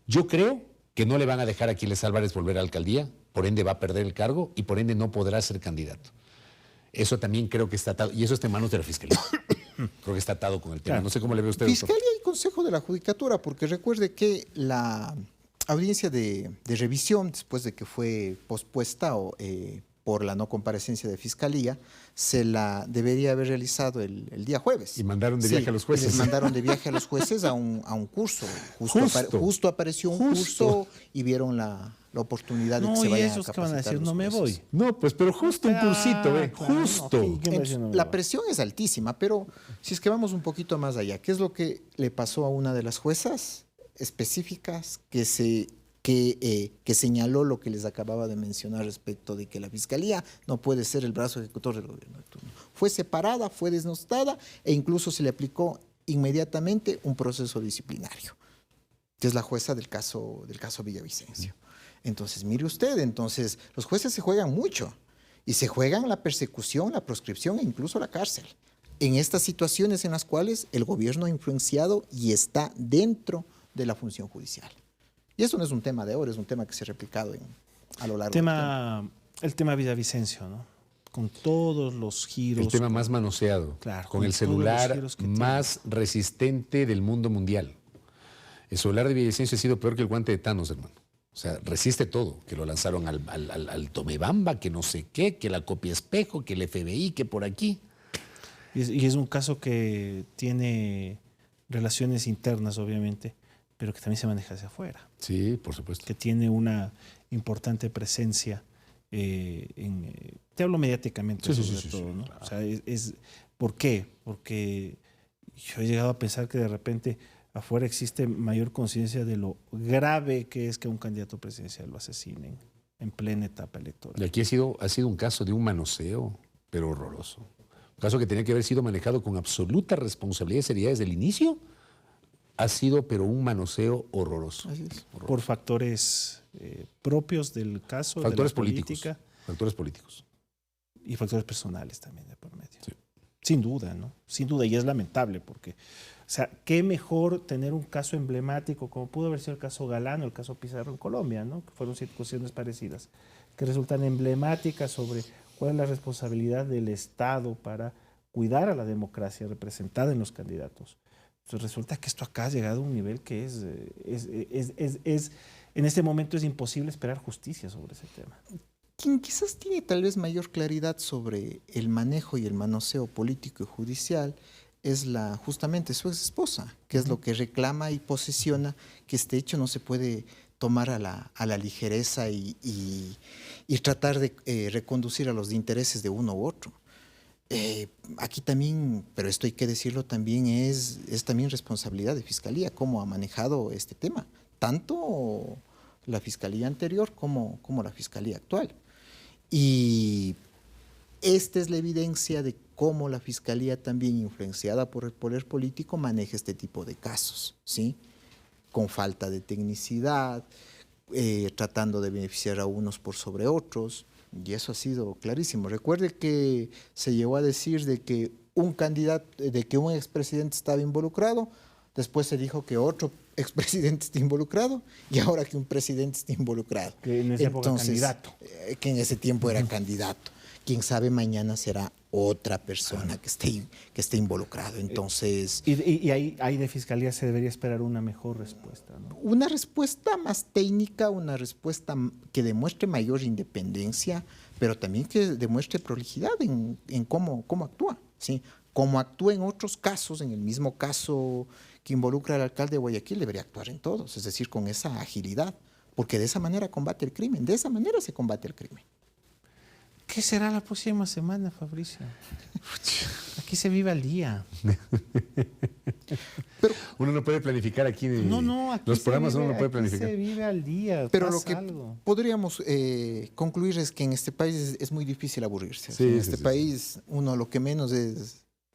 Yo creo que no le van a dejar a Aquiles Álvarez volver a la alcaldía, por ende va a perder el cargo y por ende no podrá ser candidato. Eso también creo que está atado, y eso está en manos de la Fiscalía. Creo que está atado con el tema. Claro. No sé cómo le ve usted, Fiscalía doctor. y Consejo de la Judicatura, porque recuerde que la audiencia de revisión, después de que fue pospuesta por la no comparecencia de Fiscalía, se la debería haber realizado el día jueves. Y mandaron de viaje a los jueces. Les mandaron de viaje a los jueces a un curso. Justo apareció un curso y vieron la oportunidad de que se vayan a capacitar. No, y esos que van a decir, no me voy. No, pues, pero justo un cursito, justo. La presión es altísima, pero si es que vamos un poquito más allá, ¿qué es lo que le pasó a una de las juezas específicas que señaló lo que les acababa de mencionar respecto de que la Fiscalía no puede ser el brazo ejecutor del gobierno de turno? Fue separada, fue desnostada e incluso se le aplicó inmediatamente un proceso disciplinario, que es la jueza del caso Villavicencio. Entonces, mire usted, los jueces se juegan mucho y se juegan la persecución, la proscripción e incluso la cárcel en estas situaciones en las cuales el gobierno ha influenciado y está dentro de la función judicial. Y eso no es un tema de ahora, es un tema que se ha replicado a lo largo del tiempo. El tema Villavicencio, ¿no? Con todos los giros. El tema más manoseado, claro, con el celular más resistente del mundo mundial. El celular de Villavicencio ha sido peor que el guante de Thanos, hermano. O sea, resiste todo, que lo lanzaron al Tomebamba, que no sé qué, que la copia espejo, que el FBI, que por aquí. Y es un caso que tiene relaciones internas, obviamente, pero que también se maneja hacia afuera. Sí, por supuesto. Que tiene una importante presencia, te hablo mediáticamente sobre todo, ¿no? Claro. O sea, ¿por qué? Porque yo he llegado a pensar que de repente afuera existe mayor conciencia de lo grave que es que a un candidato presidencial lo asesinen en plena etapa electoral. Y aquí ha sido un caso de un manoseo, pero horroroso. Un caso que tenía que haber sido manejado con absoluta responsabilidad y seriedad desde el inicio. Ha sido, pero un manoseo horroroso. Así es. Horroroso. Por factores propios del caso, factores de la políticos, política. Factores políticos. Y factores personales también de por medio. Sí. Sin duda, ¿no? Sin duda, y es lamentable porque, o sea, qué mejor tener un caso emblemático como pudo haber sido el caso Galán o el caso Pizarro en Colombia, ¿no? Que fueron situaciones parecidas, que resultan emblemáticas sobre cuál es la responsabilidad del Estado para cuidar a la democracia representada en los candidatos. Entonces resulta que esto acá ha llegado a un nivel que en este momento es imposible esperar justicia sobre ese tema. Quien quizás tiene tal vez mayor claridad sobre el manejo y el manoseo político y judicial es justamente su ex esposa, que es lo que reclama y posiciona que este hecho no se puede tomar a la ligereza y tratar de reconducir a los intereses de uno u otro. Aquí también, pero esto hay que decirlo también, es también responsabilidad de Fiscalía cómo ha manejado este tema, tanto la Fiscalía anterior como la Fiscalía actual. Y esta es la evidencia de cómo la Fiscalía, también influenciada por el poder político, maneja este tipo de casos, ¿sí? Con falta de tecnicidad, tratando de beneficiar a unos por sobre otros, y eso ha sido clarísimo. Recuerde que se llegó a decir de que un candidato, de que un expresidente estaba involucrado, después se dijo que otro expresidente está involucrado y ahora que un presidente está involucrado. Que en esa época candidato. Que en ese tiempo era candidato. Quién sabe, mañana será otra persona que esté involucrado. Entonces... Y ahí de Fiscalía se debería esperar una mejor respuesta, ¿no? Una respuesta más técnica, una respuesta que demuestre mayor independencia, pero también que demuestre prolijidad en cómo actúa, ¿sí? Como actúa en otros casos, en el mismo caso que involucra al alcalde de Guayaquil, debería actuar en todos, es decir, con esa agilidad, porque de esa manera combate el crimen, de esa manera se combate el crimen. ¿Qué será la próxima semana, Fabricio? Aquí se vive al día. Pero uno no puede planificar aquí. Aquí los programas uno no puede planificar. Se vive al día. Pero lo que podríamos concluir es que en este país es muy difícil aburrirse. Sí, en este país uno lo que menos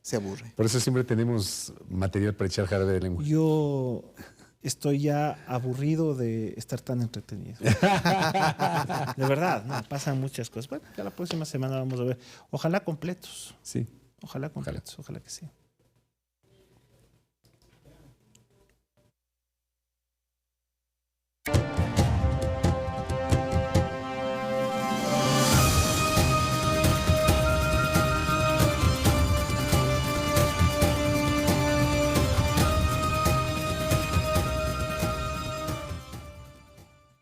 se aburre. Por eso siempre tenemos material para echar jarabe de lengua. Yo estoy ya aburrido de estar tan entretenido. De verdad, no, pasan muchas cosas. Bueno, ya la próxima semana vamos a ver. Ojalá completos. Sí. Ojalá completos, ojalá que sí.